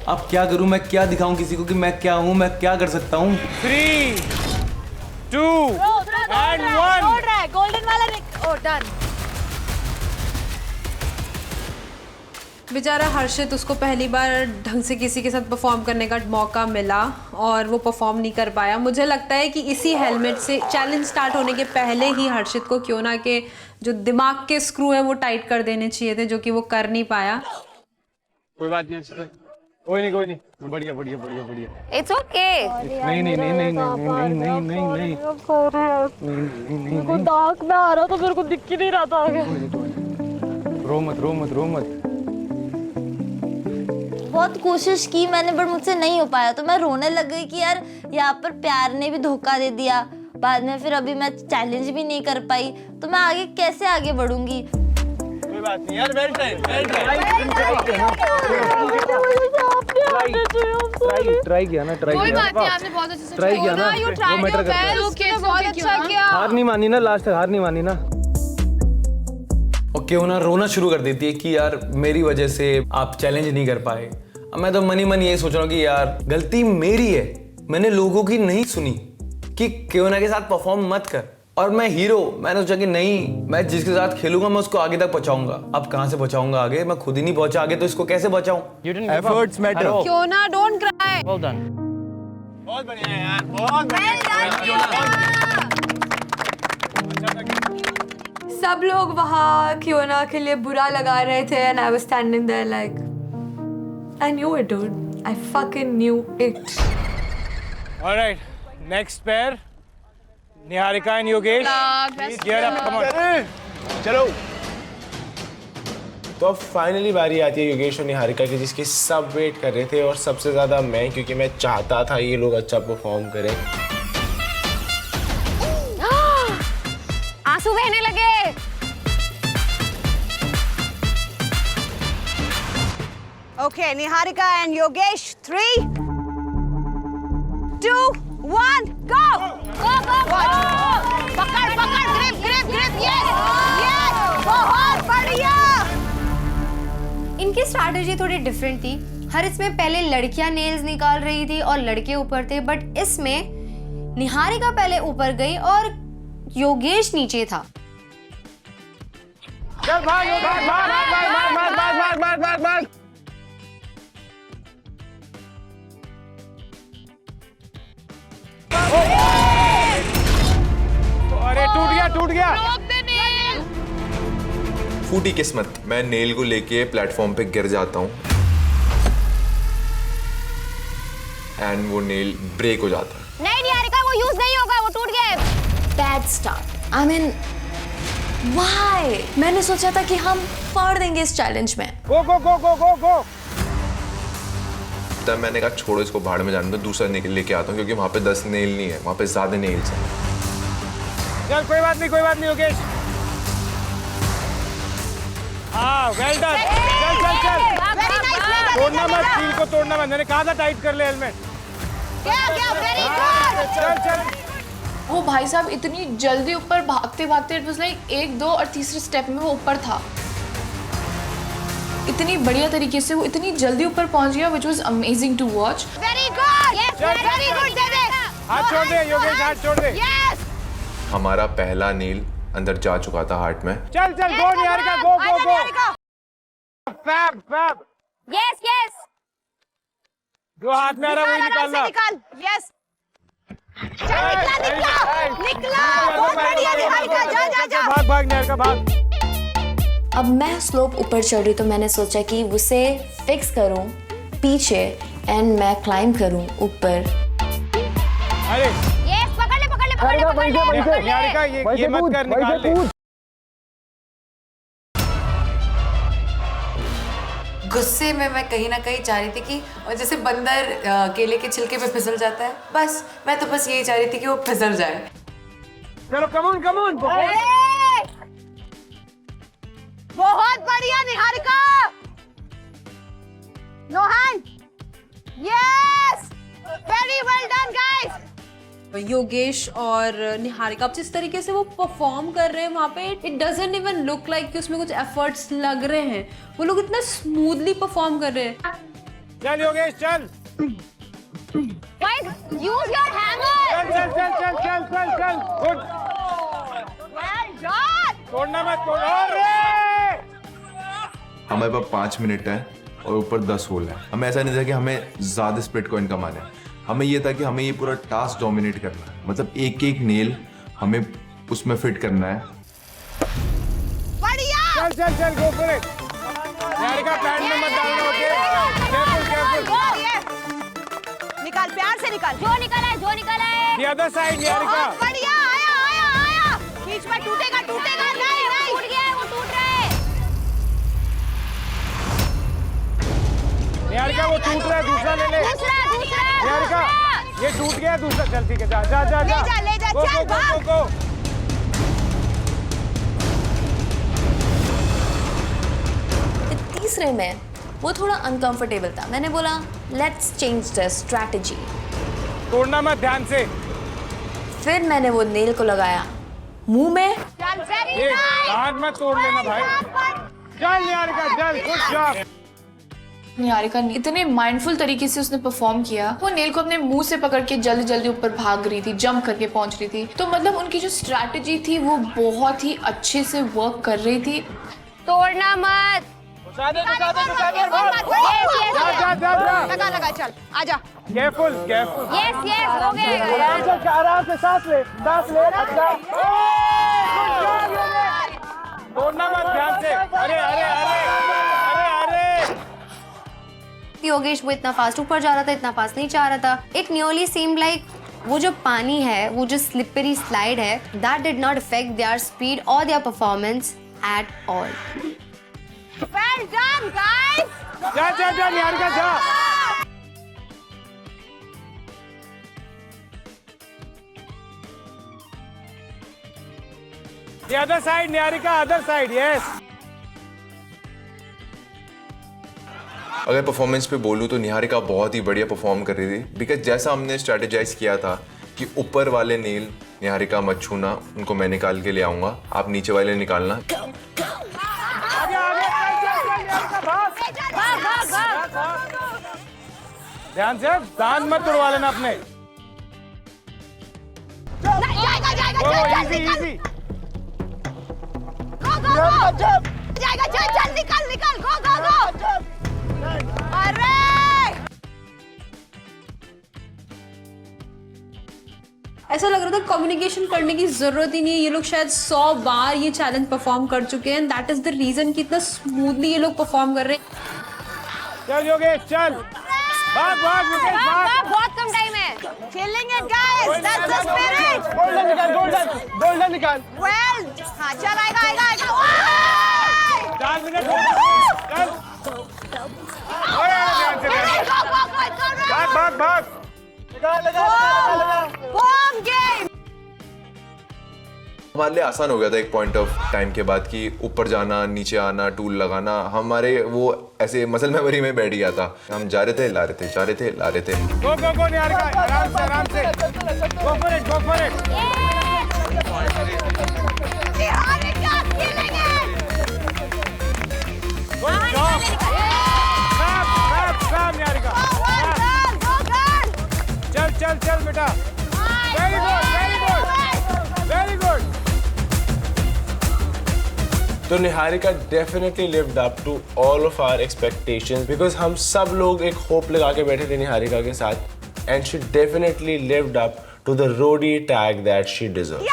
अब क्या करूं मैं, क्या दिखाऊं किसी को कि मैं क्या हूं, मैं क्या कर सकता हूं। 3 2 1 And one. छोड़ रहा है गोल्डन वाला ओ डन। बेचारा हर्षित, उसको पहली बार ढंग से किसी के साथ परफॉर्म करने का मौका मिला और वो परफॉर्म नहीं कर पाया। मुझे लगता है कि इसी हेलमेट से चैलेंज स्टार्ट होने के पहले ही हर्षित को क्यों ना के जो दिमाग के स्क्रू है वो टाइट कर देने चाहिए थे, जो कि वो कर नहीं पाया। कोई बात नहीं, कोई नहीं, बढ़िया बढ़िया बढ़िया बढ़िया। It's okay. नहीं नहीं नहीं नहीं नहीं नहीं नहीं नहीं मेरे को दाग में आ रहा तो मेरे को दिख ही नहीं रहा था आगे। रो मत रो मत रो मत। बहुत कोशिश की मैंने बट मुझसे नहीं हो पाया, तो मैं रोने लग गई कि यार यहाँ पर प्यार ने भी धोखा दे दिया। बाद में फिर अभी मैं चैलेंज भी नहीं कर पाई, तो मैं आगे कैसे आगे बढ़ूंगी। कोई बात नहीं यार, वेल टाइम ट्राई किया ना, ट्राई कोई किया। बात नहीं, आपने बहुत अच्छे से ट्राई किया ना, यू वो ट्राइड मैटर योर करता है। बेस्ट, बहुत अच्छा किया। हार नहीं मानी ना, लास्ट तक हार नहीं मानी ना। और क्यों ना रोना शुरू कर देती है कि यार मेरी वजह से आप चैलेंज नहीं कर पाए। अब मैं तो मन ही मन यही सोच रहा हूँ कि यार गलती मेरी है, मैंने लोगों की नहीं सुनी कि क्यों ना के साथ परफॉर्म मत कर। और मैं हीरो, मैंने सोचा कि नहीं, मैं जिसके साथ खेलूंगा मैं उसको आगे तक पहुंचाऊंगा। अब कहाँ से पहुंचाऊंगा आगे, मैं खुद ही नहीं पहुंचा आगे, तो इसको कैसे बचाऊं? Efforts matter. क्यों ना, डोंट क्राई। Well done. बहुत बढ़िया यार, बहुत बढ़िया। सब लोग वहाँ क्योना के लिए बुरा लगा रहे थे and I was standing there like I knew it dude, I fucking knew it. Alright, next pair, Niharika and Yogesh. Please gear up, come on. चलो। तो अब फाइनली बारी आती है योगेश और निहारिका की, जिसकी सब वेट कर रहे थे और सबसे ज्यादा मैं, क्योंकि मैं चाहता था ये लोग अच्छा परफॉर्म करें। आंसू बहने लगे। Okay, Niharika and Yogesh, 3, 2, 1, go! Go, go, go! पकड़, पकड़, grip, grip, grip, yes! Yes! बहुत बढ़िया! इनकी स्ट्रैटेजी थोड़ी डिफरेंट थी। हर इसमें पहले लड़कियां नेल्स निकाल रही थी और लड़के ऊपर थे, बट इसमें निहारिका पहले ऊपर गई और योगेश नीचे था। चल भाग भाग भाग भाग भाग भाग भाग भाग भाग भाग। अरे टूट गया। फूटी किस्मत, मैं नेल को लेके प्लेटफॉर्म पे गिर जाता हूँ एंड वो नेल ब्रेक हो जाता है। नहीं निहारिका, वो यूज नहीं होगा, वो टूट गया। Bad start. I mean why? मैंने सोचा था कि हम फाड़ देंगे इस चैलेंज में। गो गो गो गो गो गो। तब मैंने कहा छोड़ो इसको, भाड़ में जाने दो, दूसरा नेल लेके आता हूँ, क्योंकि वहाँ पे 10 नेल नहीं है, वहाँ पे ज्यादा नेल्स हैं। चल कोई बात नहीं योगेश। हाँ वेल डन। चल तोड़ना मत, कील को तोड़ना मत, मैंने कहा था टाइट कर ले हेलमेट। चल। वो भाई साहब इतनी जल्दी ऊपर भागते भागते, इट वाज लाइक 1, 2 और तीसरे स्टेप में वो ऊपर था। इतनी बढ़िया तरीके से वो इतनी जल्दी ऊपर पहुंच गया, which was amazing to watch. Very good. Yes, very good, दे। हाथ छोड़ दे योगेश, हाथ छोड़ दे। Yes. हमारा पहला नेल अंदर जा चुका था हार्ट में। चल गो निहारिका, गो। फैब। Yes. जो हाथ में आ रहा है वही निकालना। Yes. निकला। बहुत बढ़िया निहारिका, जा। भाग निहारिका भाग। अब मैं स्लोप ऊपर चढ़ रही, तो मैंने सोचा कि उसे फिक्स करूं पीछे एंड मैं क्लाइंब करूं ऊपर। अरे Yes, पकड़ ले। निहारिका ये मत कर, निकाल ले। गुस्से में मैं कहीं ना कहीं चाह रही थी कि जैसे बंदर केले के छिलके पे फिसल जाता है, बस मैं तो बस यही चाह रही थी कि वो फिसल जाए। चलो कम ऑन। बहुत बढ़िया Niharika. No hand. Yes, very well done guys. Yogesh और निहारिका अब जिस तरीके से वो परफॉर्म कर रहे हैं वहाँ पे, it doesn't even look like कि उसमें कुछ एफर्ट्स लग रहे हैं। वो लोग इतना स्मूथली परफॉर्म कर रहे हैं। चल योगेश चल। Guys, use your hammer. चल। गुड। तोड़ना मत, तोड़ो रे। हमारे पास 5 मिनट है और ऊपर 10 होल है। हमें ऐसा नहीं था कि हमें ज्यादा स्प्लिट कॉइन कमाना है, हमें ये था कि हमें ये पूरा टास्क डोमिनेट करना है, मतलब एक एक नेल हमें उसमें फिट करना है। चल चल चल, गो फॉर इट। निहारिका पैंट में मत डालना, ओके? Careful careful. निकाल, प्यार से निकाल। जो निकला है, जो निकला है। The other side, Niharika. बढ़िया, आया आया आया। बीच में टूटेगा टूटेगा, नहीं नहीं। टूट गया है, वो टूट रहा है। निहारिका वो टूट रहा है, दूसरा ले ले। दूसरा निहारिका ये टूट गया, दूसरा। चल ठीक है, जा जा जा ले जा ले जा, चल भाग। गो। तीसरे में वो थोड़ा अनकंफर्टेबल था। मैंने बोला लेट्स चेंज द स्ट्रैटेजी। तोड़ना मत, ध्यान से। फिर मैंने वो नेल को लगाया मुंह में। ये हाथ मत तोड़ लेना भाई। चल निहारिका चल, गुड जॉब। निहारिका ने इतने माइंडफुल तरीके से उसने परफॉर्म किया। वो नेल को अपने मुंह से पकड़ के जल्दी जल्दी ऊपर भाग रही थी, जंप करके पहुंच रही थी। तो मतलब उनकी जो स्ट्रैटेजी थी वो बहुत ही अच्छे से वर्क कर रही थी। तोड़ना मत। लगा लगा, चल आजा। Careful careful. यस यस, हो गया। आराम से सांस ले, सांस ले। तोड़ना मत, ध्यान से। अरे अरे अरे अरे अरे। योगेश वो इतना फास्ट ऊपर जा रहा था, इतना फास्ट नहीं चाह रहा था। इट नियरली सीम्ड लाइक वो जो पानी है, वो जो स्लिपरी स्लाइड है, that did not affect their speed और their performance at all. Well done, guys. जा जा जा निहारिका जा। The other side, Niharika, other side, yes. अगर परफॉर्मेंस पे बोलूँ तो निहारिका बहुत ही बढ़िया परफॉर्म कर रही थी, बिकॉज जैसा हमने स्ट्रेटेजाइज किया था कि ऊपर वाले नेल निहारिका मत छूना, उनको मैं निकाल के ले आऊंगा, आप नीचे वाले निकालना। ध्यान से, दांत मत तोड़वा लेना अपने। जाएगा जाएगा, चल इजी इजी। जाएगा, चल चल, निकल निकल, गो गो गो। अरे ऐसा लग रहा था कम्युनिकेशन करने की जरूरत ही नहीं है। ये लोग शायद 100 बार ये चैलेंज परफॉर्म कर चुके हैं, दैट इज द रीजन कि इतना स्मूथली ये लोग परफॉर्म कर रहे हैं। चल योगेश चल, भाग भाग मुकेश भाग। बहुत कम टाइम है। Killing it, guys. That's the spirit. Golden निकाल, गोल्डन निकाल। Well, हाँ चल, आएगा आएगा आएगा। 4 मिनट चल। भाग भाग भाग। Boom game. हमारे लिए आसान हो गया था एक पॉइंट ऑफ टाइम के बाद कि ऊपर जाना, नीचे आना, टूल लगाना, हमारे वो ऐसे मसल मेमोरी में बैठ गया था। हम जा रहे थे, ला रहे थे, जा रहे थे, ला रहे थे। गो गो गो निहारिका, आराम से आराम से। Go for it, go for it. Niharika killing it. Good job. Stop Niharika. Go girl. चल चल चल बेटा। Very good very good very good. तो Niharika definitely lived up to all of our expectations, because हम सब लोग एक होप लगा के बैठे थे निहारिका के साथ, and she definitely lived up to the Roadie tag that she deserves.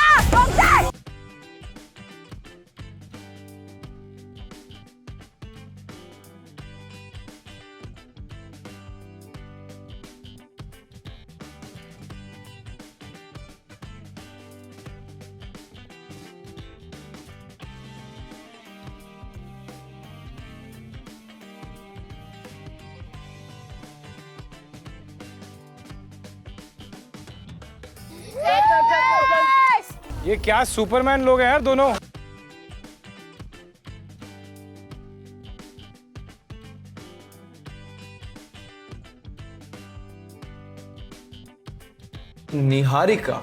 ये क्या सुपरमैन लोग हैं यार दोनों। निहारिका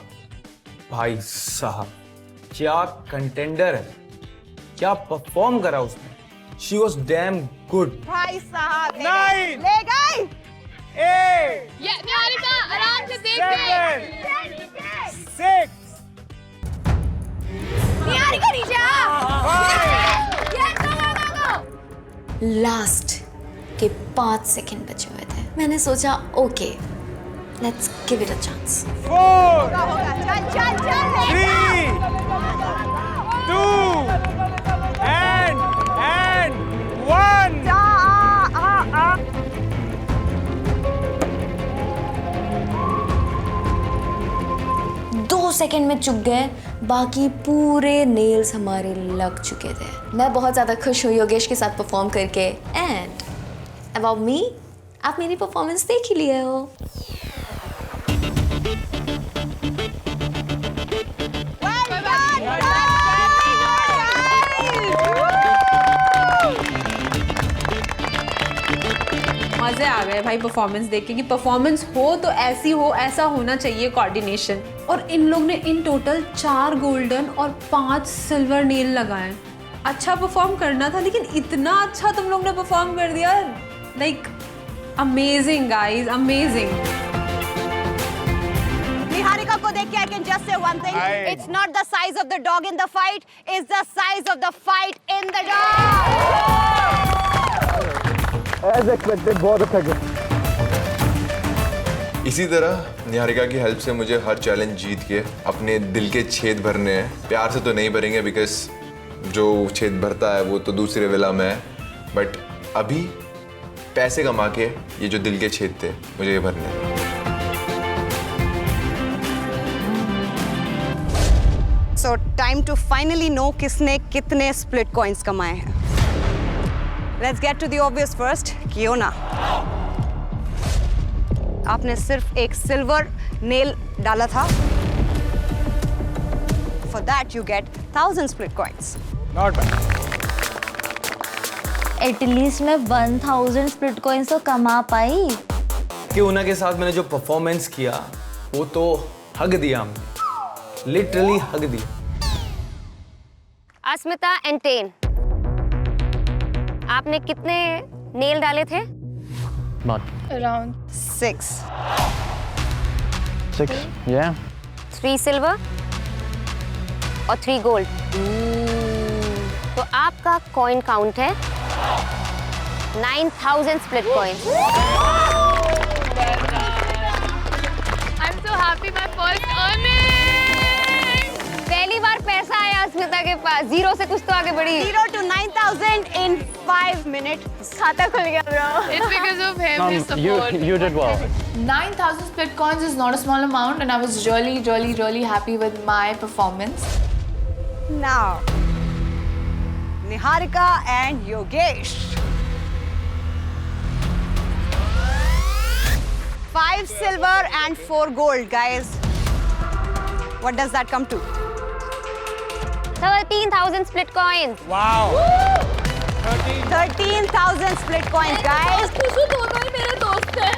भाई साहब क्या कंटेंडर है, क्या परफॉर्म करा उसने। She was damn good. भाई साहब Nine. ले गई। 8 ये निहारिका आराम से देख ले। 7 6 निहारिका नीचे लास्ट के 5 सेकंड बचे हुए थे। मैंने सोचा okay, let's give it a chance. 4 चल चल चल 3 2 and 1 2 सेकंड में चुक गए, बाकी पूरे नेल्स हमारे लग चुके थे। मैं बहुत ज़्यादा खुश हुई योगेश के साथ परफॉर्म करके। एंड अबाउट मी, आप मेरी परफॉर्मेंस देख ही लिए हो। मजे आ गए भाई परफॉर्मेंस देख के कि परफॉर्मेंस हो तो ऐसी हो, ऐसा होना चाहिए कोऑर्डिनेशन। और इन लोग ने इन टोटल 4 गोल्डन और 5 सिल्वर नेल लगाए। अच्छा परफॉर्म करना था लेकिन इतना अच्छा तुम लोग ने परफॉर्म कर दिया, like amazing guys, amazing. Niharika को देख के I can just say one thing. It's not the size of the dog in the fight, it's the size of the fight in the dog. As expected, बहुत अच्छा किया। इसी तरह निहारिका की help से मुझे हर चैलेंज जीत के अपने दिल के छेद भरने हैं। प्यार से तो नहीं भरेंगे, बिकॉज जो छेद भरता है वो तो दूसरे वेला में है, बट अभी पैसे कमा के ये जो दिल के छेद थे मुझे ये भरने हैं। So time to finally know किसने कितने split coins कमाए हैं। Let's get to the obvious first, कियोना। आपने सिर्फ एक सिल्वर नेल डाला था। For that you get 1000 split coins. Not bad. At least मैं 1000 स्प्लिट कॉइंस तो कमा पाई। कियोना के साथ मैंने जो परफॉर्मेंस किया वो तो हग दिया हमने, लिटरली हग दिया। अस्मिता एंड टेन, आपने कितने नेल डाले थे? Around 6. 6, yeah. 3 सिल्वर और 3 गोल्ड। तो आपका कॉइन काउंट है 9000 split coins. I'm so happy, my first earning. पहली बार पैसा आया अस्मिता के पास, 0 से कुछ तो आगे बढ़ी। 0 to 9000 in 5 minutes. खाता खुल गया bro. It's because of him, his support. You did well. 9,000 split coins is not a small amount, and I was really, really, really happy with my performance. Now, Niharika and Yogesh. 5 silver and 4 gold, guys. What does that come to? 13,000 split coins. Wow. 13,000 split coins, guys. दोनों ही मेरे दोस्त हैं।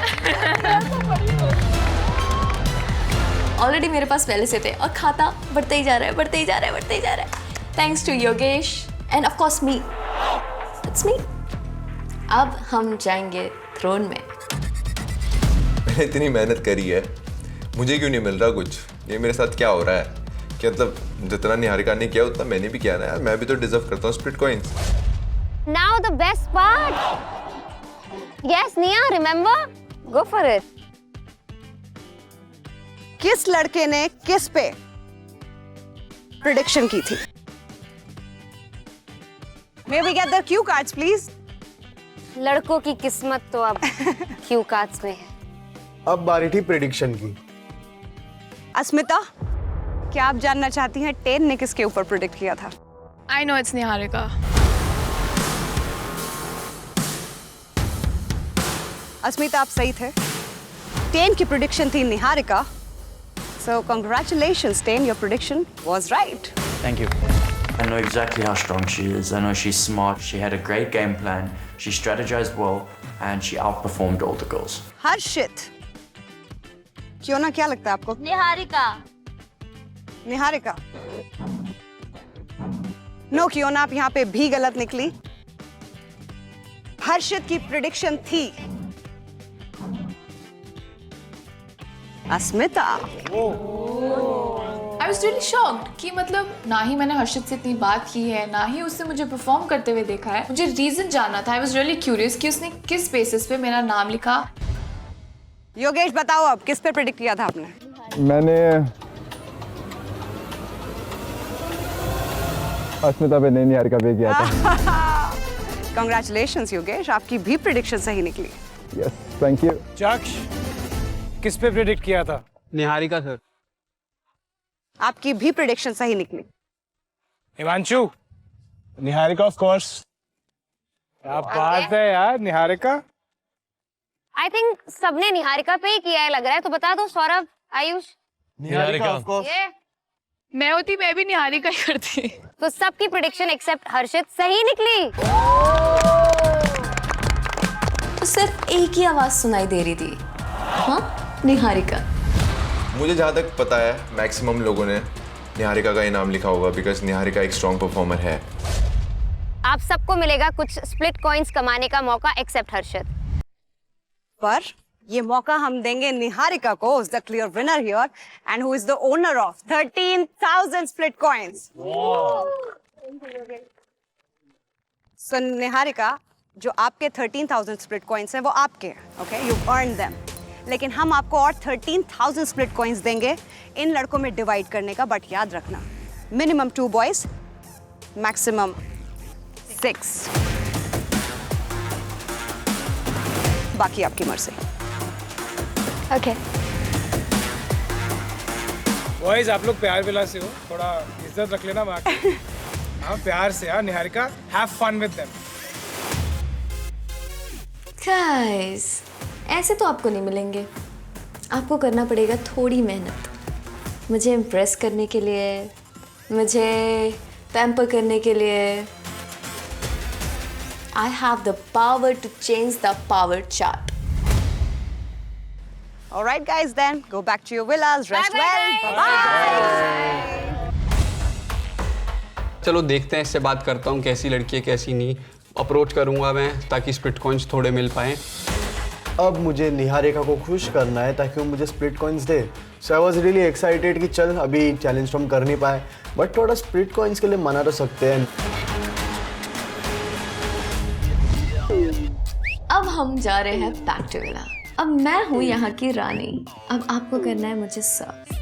Already मेरे पास पहले से थे और खाता बढ़ते ही जा रहा है, बढ़ते ही जा रहा है, बढ़ते ही जा रहा है। Thanks to Yogesh and of course me, it's me. अब हम जाएंगे थ्रोन में। मैंने इतनी मेहनत करी है, मुझे क्यों नहीं मिल रहा कुछ? ये मेरे साथ क्या हो रहा है? कि मतलब जितना निहारिका ने किया उतना मैंने भी किया ना यार, मैं भी तो डिजर्व करता हूँ split coins. Now the best part. Yes, Nia, remember? Go for it. किस लड़के ने किस पे प्रेडिक्शन की थी? May we get the cue cards, please? लड़कों की किस्मत तो अब क्यू कार्ड्स में है। अब बारी थी प्रेडिक्शन की। अस्मिता, क्या आप जानना चाहती हैं टेन ने किसके ऊपर प्रेडिक्ट किया था? I know it's Niharika. अस्मिता, आप सही थे। टेन की प्रेडिक्शन थी Niharika. So congratulations, Tain, your prediction was right. Thank you. I know exactly how strong she is. I know she's smart. She had a great game plan. She strategized well, and she outperformed all the girls. हर्षित, क्यों ना, क्या लगता है आपको? Niharika. Niharika. No, क्यों ना, आप यहाँ पे भी गलत निकली। हर्षित की प्रेडिक्शन थी अस्मिता। आई वॉज रियली शॉक्ड कि मतलब ना ही मैंने हर्षित से इतनी बात की है, ना ही उससे मुझे परफॉर्म करते हुए देखा है। मुझे रीजन जानना था। आई वॉज रियली क्यूरियस कि उसने किस बेसिस पे मेरा नाम लिखा। योगेश बताओ अब किस पे प्रेडिक्ट किया था आपने? मैंने अस्मिता पे नहीं, निहारिका पे किया था। Congratulations योगेश, आपकी भी प्रेडिक्शन सही निकली। Yes, thank you. चक्ष किस पे प्रेडिक्ट किया था? निहारिका सर। आपकी भी प्रेडिक्शन सही निकली। Himanshu, Niharika of course. क्या बात है यार, निहारिका। आई थिंक सबने निहारिका पे ही किया है लग रहा है, तो बता दो सौरभ, आयुष। Niharika of course. मैं होती मैं भी निहारिका ही करती। तो सबकी प्रेडिक्शन एक्सेप्ट हर्षित सही निकली। तो सिर्फ एक ही आवाज सुनाई दे रही थी, हाँ, निहारिका। मुझे जहाँ तक पता है मैक्सिमम लोगों ने निहारिका का इनाम लिखा होगा, बिकॉज निहारिका एक स्ट्रॉन्ग परफॉर्मर है। आप सबको मिलेगा कुछ स्प्लिट कॉइंस कमाने का मौका एक्सेप्ट हर्षित। पर ये मौका हम देंगे निहारिका को, the clear winner here and who is the owner of 13,000 split coins. So Niharika, जो आपके 13,000 स्प्लिट कॉइंस हैं वो आपके हैं, ओके, यू अर्न देम। लेकिन हम आपको और 13,000 स्प्लिट कॉइंस देंगे इन लड़कों में डिवाइड करने का, बट याद रखना मिनिमम 2 बॉयज, मैक्सिमम 6। बाकी आपकी मर्जी। ओके बॉयज, आप लोग प्यार विला से हो, थोड़ा इज्जत रख लेना बाकी। हाँ, प्यार से। हाँ Niharika, have fun with them. Guys, ऐसे तो आपको नहीं मिलेंगे। आपको करना पड़ेगा थोड़ी मेहनत, मुझे इम्प्रेस करने के लिए, मुझे पैम्पर करने के लिए। I have the power to change the power chart. All right, guys, then go back to your villas. Rest well. Bye. चलो देखते हैं, इससे बात करता हूँ कैसी लड़की है कैसी नहीं। अप्रोच करूँगा मैं ताकि स्प्लिट कॉइंस थोड़े मिल पाएँ। अब मुझे निहारिका को खुश करना है ताकि वो मुझे split coins they. So I was really excited कि चल अभी चैलेंज तो हम कर नहीं पाए, बट थोड़ा स्प्लिट कॉइंस के लिए मना तो सकते हैं। अब हम जा रहे हैं बैक टू विला। अब मैं हूँ यहाँ की रानी। अब आपको करना है मुझे serve,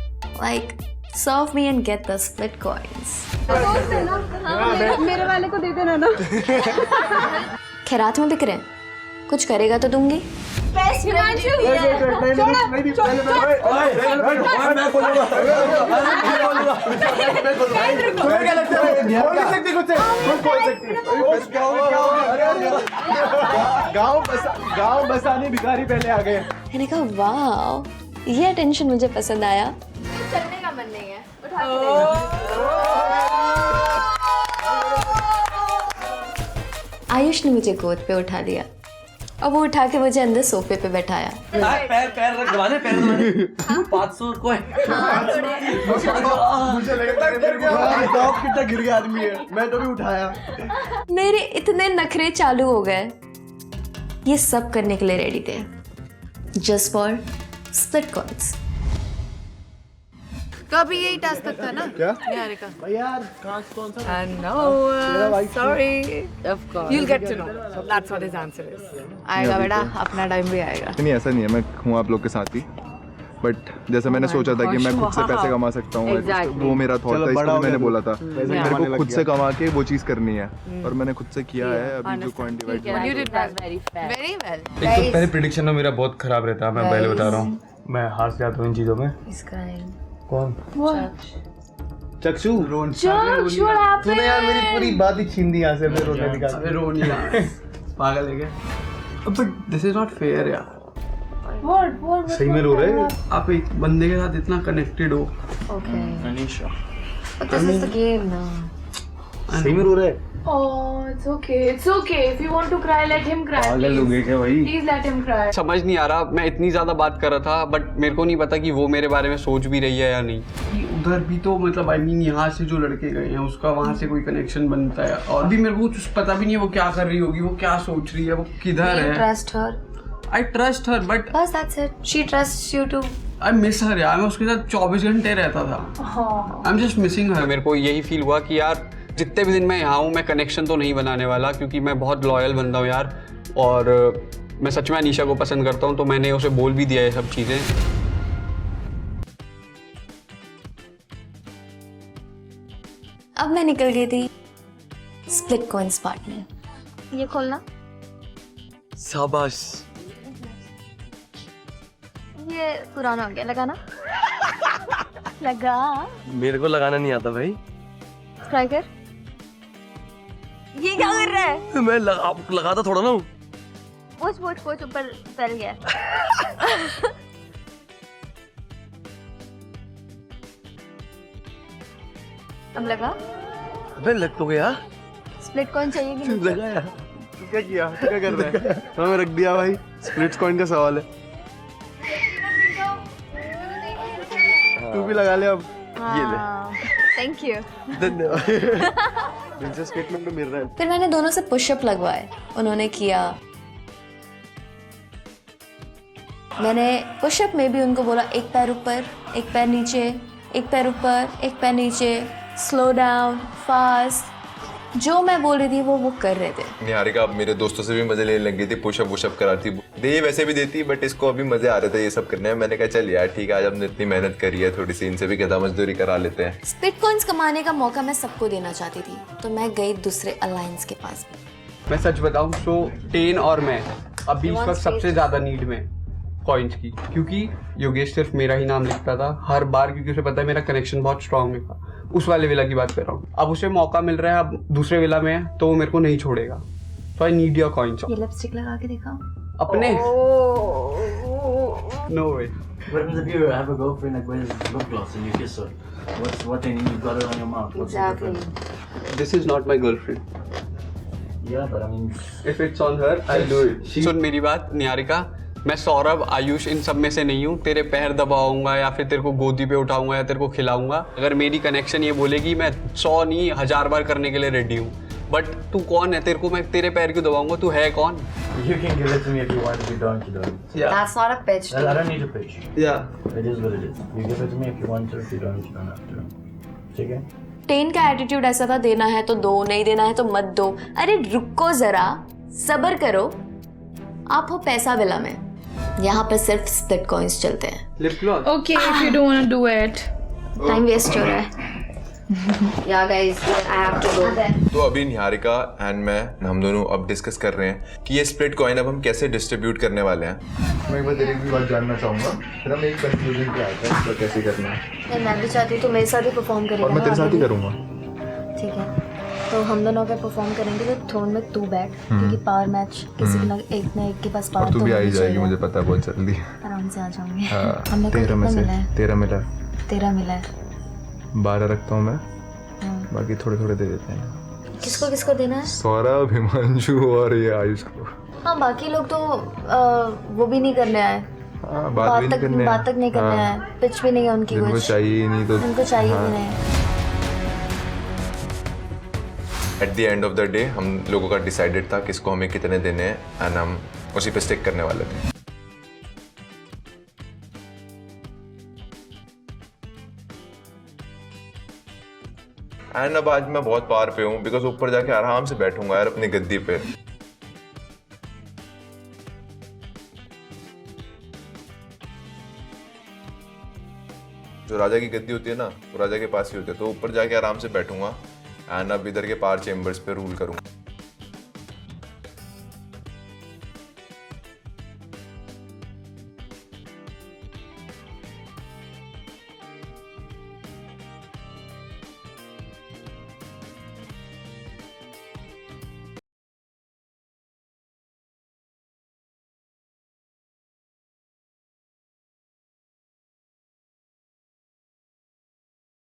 like serve me and get the split coins. मेरे वाले को दे देना ना। खैरात में बिक रहे हैं, कुछ करेगा तो दूंगी। गाँव बसाने भिखारी पहले आ गए। मैंने कहा वाह, ये अटेंशन मुझे पसंद आया। चलने का मन नहीं है, उठा आयुष ने मुझे गोद पे उठा लिया और वो उठा के मुझे अंदर सोफे पे बैठाया। पैर रखवाने 500 को मुझे लगा कितना गिर गया आदमी है, मैं तो भी उठाया। मेरे इतने नखरे चालू हो गए, ये सब करने के लिए रेडी थे, जस्ट फॉर स्प्लिट कॉइंस। तो अभी यही टास्क तक था ना? क्या? निहारिका। यार कौन सा? No, sorry. Of course. You'll get to know. That's what his answer is. आएगा बेटा, अपना टाइम भी आएगा। नहीं ऐसा नहीं है, मैं हूँ आप लोग के साथ ही, बट जैसे मैंने सोचा था कि मैं खुद से पैसे कमा सकता हूँ, वो मेरा थॉट था, इसलिए मैंने बोला था मेरे को खुद से कमा के वो चीज़ करनी है, और मैंने खुद से किया है। अभी जो कॉइन डिवाइड Very well. एक तो पहले प्रेडिक्शन ना मेरा बहुत खराब रहता है, मैं पहले बता रहा हूँ, मैं हार से जाता हूँ इन चीज़ों में। कौन? चक्षु। तूने यार मेरी पूरी बात ही छीन दी यहाँ से, मैं रोने निकाल। पागल है क्या? But this is not fair यार। सही में रो रहे? आप एक बंदे के साथ इतना कनेक्टेड हो। Anisha, but this is the game now. सही में रो रहे? Oh, it's okay. It's okay. If you want to cry, let him cry. पागल हो गए क्या भाई? Please let him cry. समझ नहीं आ रहा, मैं इतनी ज़्यादा बात कर रहा था, बट मेरे को नहीं पता कि वो मेरे बारे में सोच भी रही है या नहीं। उधर भी तो मतलब आई मीन यहाँ से जो लड़के गए हैं उसका वहाँ से कोई कनेक्शन बनता है, और भी मेरे को कुछ पता भी नहीं है वो क्या कर रही होगी, वो क्या सोच रही है, वो किधर है। Trust her. I trust her, but बस that's it. She trusts you to I miss her यार, मैं उसके साथ 24 घंटे रहता था। आई एम जस्ट मिसिंग हर। मेरे को यही फील हुआ कि यार जितने भी दिन मैं यहाँ हूँ मैं कनेक्शन तो नहीं बनाने वाला, क्योंकि मैं बहुत लॉयल बंदा हूँ यार, और मैं सच में अनीशा को पसंद करता हूँ, तो मैंने उसे बोल भी दिया ये सब चीज़ें। अब मैं निकल गई थी स्प्लिट कॉइंस पार्ट में। ये खोलना। शाबाश। ये पुराना हो गया, लगाना। लगा। मेरे को लगाना नहीं आता भाई। ट्राई कर। ये क्या कर रहा है? मैं लगाता थोड़ा ना हूँ। पोच ऊपर फैल गया। अब लगा। अबे लग तो गया। स्प्लिट कॉइन चाहिए कि नहीं? लगाया। तू क्या किया? तू क्या कर रहा है? हमें रख दिया भाई। स्प्लिट कॉइन का सवाल है। तू भी लगा ले अब। ये ले। Thank you. धन्यवाद। प्रिंसेस स्टेटमेंट में मिल रहा है। फिर मैंने दोनों से पुशअप लगवाए, उन्होंने किया। मैंने पुशअप में भी उनको बोला एक पैर ऊपर, एक पैर नीचे, एक पैर ऊपर, एक पैर नीचे, स्लो डाउन, फास्ट। जो मैं बोल रही थी वो कर रहे थे। निहारिका अब मेरे दोस्तों से भी मजे लेने लग गई थी, पुशअप वुशअप कराती, दे वैसे भी देती, बट इसको अभी मजे आ रहे थे ये सब करने में। मैंने कहा चल यार ठीक है, आज हमने इतनी मेहनत करी है, थोड़ी सी इनसे भी गधा मजदूरी करा लेते हैं। स्प्लिट कॉइंस कमाने का मौका मैं सबको देना चाहती थी, तो मैं गई दूसरे अलायंस के पास। मैं सच बताऊं तो टेन और मैं अभी इस वक्त सबसे ज्यादा नीड में कॉइन्स की, क्योंकि योगेश सिर्फ मेरा ही नाम लिखता था हर बार, क्योंकि उसे पता है मेरा कनेक्शन बहुत स्ट्रांग था। उस वाले विला की बात कर रहा हूँ। अब उसे मौका मिल रहा है, अब दूसरे विला में है, तो वो मेरे को नहीं छोड़ेगा। तो आई नीड योर कॉइन्स। ये लिपस्टिक लगा के दिखाओ अपने। No way. What happens if you have a girlfriend that wears lip gloss and you kiss her? What thing? You got it on your mouth. What's the difference? This is not my girlfriend. Yeah, but I mean, If it's on her, I'll do it. सुन मेरी बात निहारिका, मैं सौरभ, आयुष इन सब में से नहीं हूँ। तेरे पैर दबाऊंगा या फिर तेरे को गोदी पे उठाऊंगा या तेरे को खिलाऊंगा। अगर मेरी कनेक्शन ये बोलेगी, मैं 100 नहीं 1000 बार करने के लिए रेडी हूँ। बट तू कौन है? तेरे को मैं तेरे पैर क्यों दबाऊंगा? तू है कौन? you can give it to me if you want. If you don't, you don't. Yeah. That's not a pitch. I don't need a pitch. Yeah. It is what it is. You give it to me if you want to. If you don't, you don't have to. ठीक है? Ten का attitude ऐसा था, देना है तो दो, नहीं देना है तो मत दो। अरे रुको जरा, सब्र करो। आप हो पैसा विला में, यहाँ पर सिर्फ स्प्लिट कॉइन्स चलते हैं। Lip gloss. Okay, if you don't want to do it. Time waste हो रहा है। Yeah guys, I have to go. तो अभी निहारिका एंड मैं, हम दोनों अब डिस्कस कर रहे हैं कि ये स्प्लिट कॉइन अब हम कैसे डिस्ट्रीब्यूट करने वाले हैं। मैं एक बार तेरी भी बात जानना चाहूँगा, फिर हम एक कंक्लूजन पे आते हैं तो कैसे करना है। मैं भी चाहती हूँ तो मेरे साथ ही परफॉर्म करेगा। और मैं तेरे साथ ही करूँगा। ठीक है, तो हम दोनों अगर परफॉर्म करेंगे तो थ्रोन में तू बैठ, क्योंकि पावर मैच किसी के ना एक के पास पावर। और तू भी आ ही जाएगी, मुझे पता है बहुत जल्दी। आराम से आ जाऊंगी। हाँ, हमने 13 में से मिला है? 13 मिला। 13 मिला है। 12 रखता हूँ मैं, बाकी थोड़े थोड़े दे देते हैं। किसको किसको देना है? सौरभ, हिमांशु और ये आयुष को। हाँ, बाकी लोग तो वो भी नहीं करने आए। बात तक नहीं करने आए, पिच भी नहीं है उनकी, उनको कुछ चाहिए नहीं तो उनको चाहिए भी नहीं। At the end of the day हम लोगों का डिसाइडेड था किसको हमें कितने देने हैं, एंड हम उसी पे स्टिक करने वाले थे। एंड अब आज मैं बहुत पार पे हूँ, बिकॉज ऊपर जाके आराम से बैठूंगा यार अपनी गद्दी पे। जो राजा की गद्दी होती है ना, वो राजा के पास ही होती है, तो ऊपर जाके आराम से बैठूंगा एंड अब इधर के पार चेम्बर्स पे रूल करूंगा।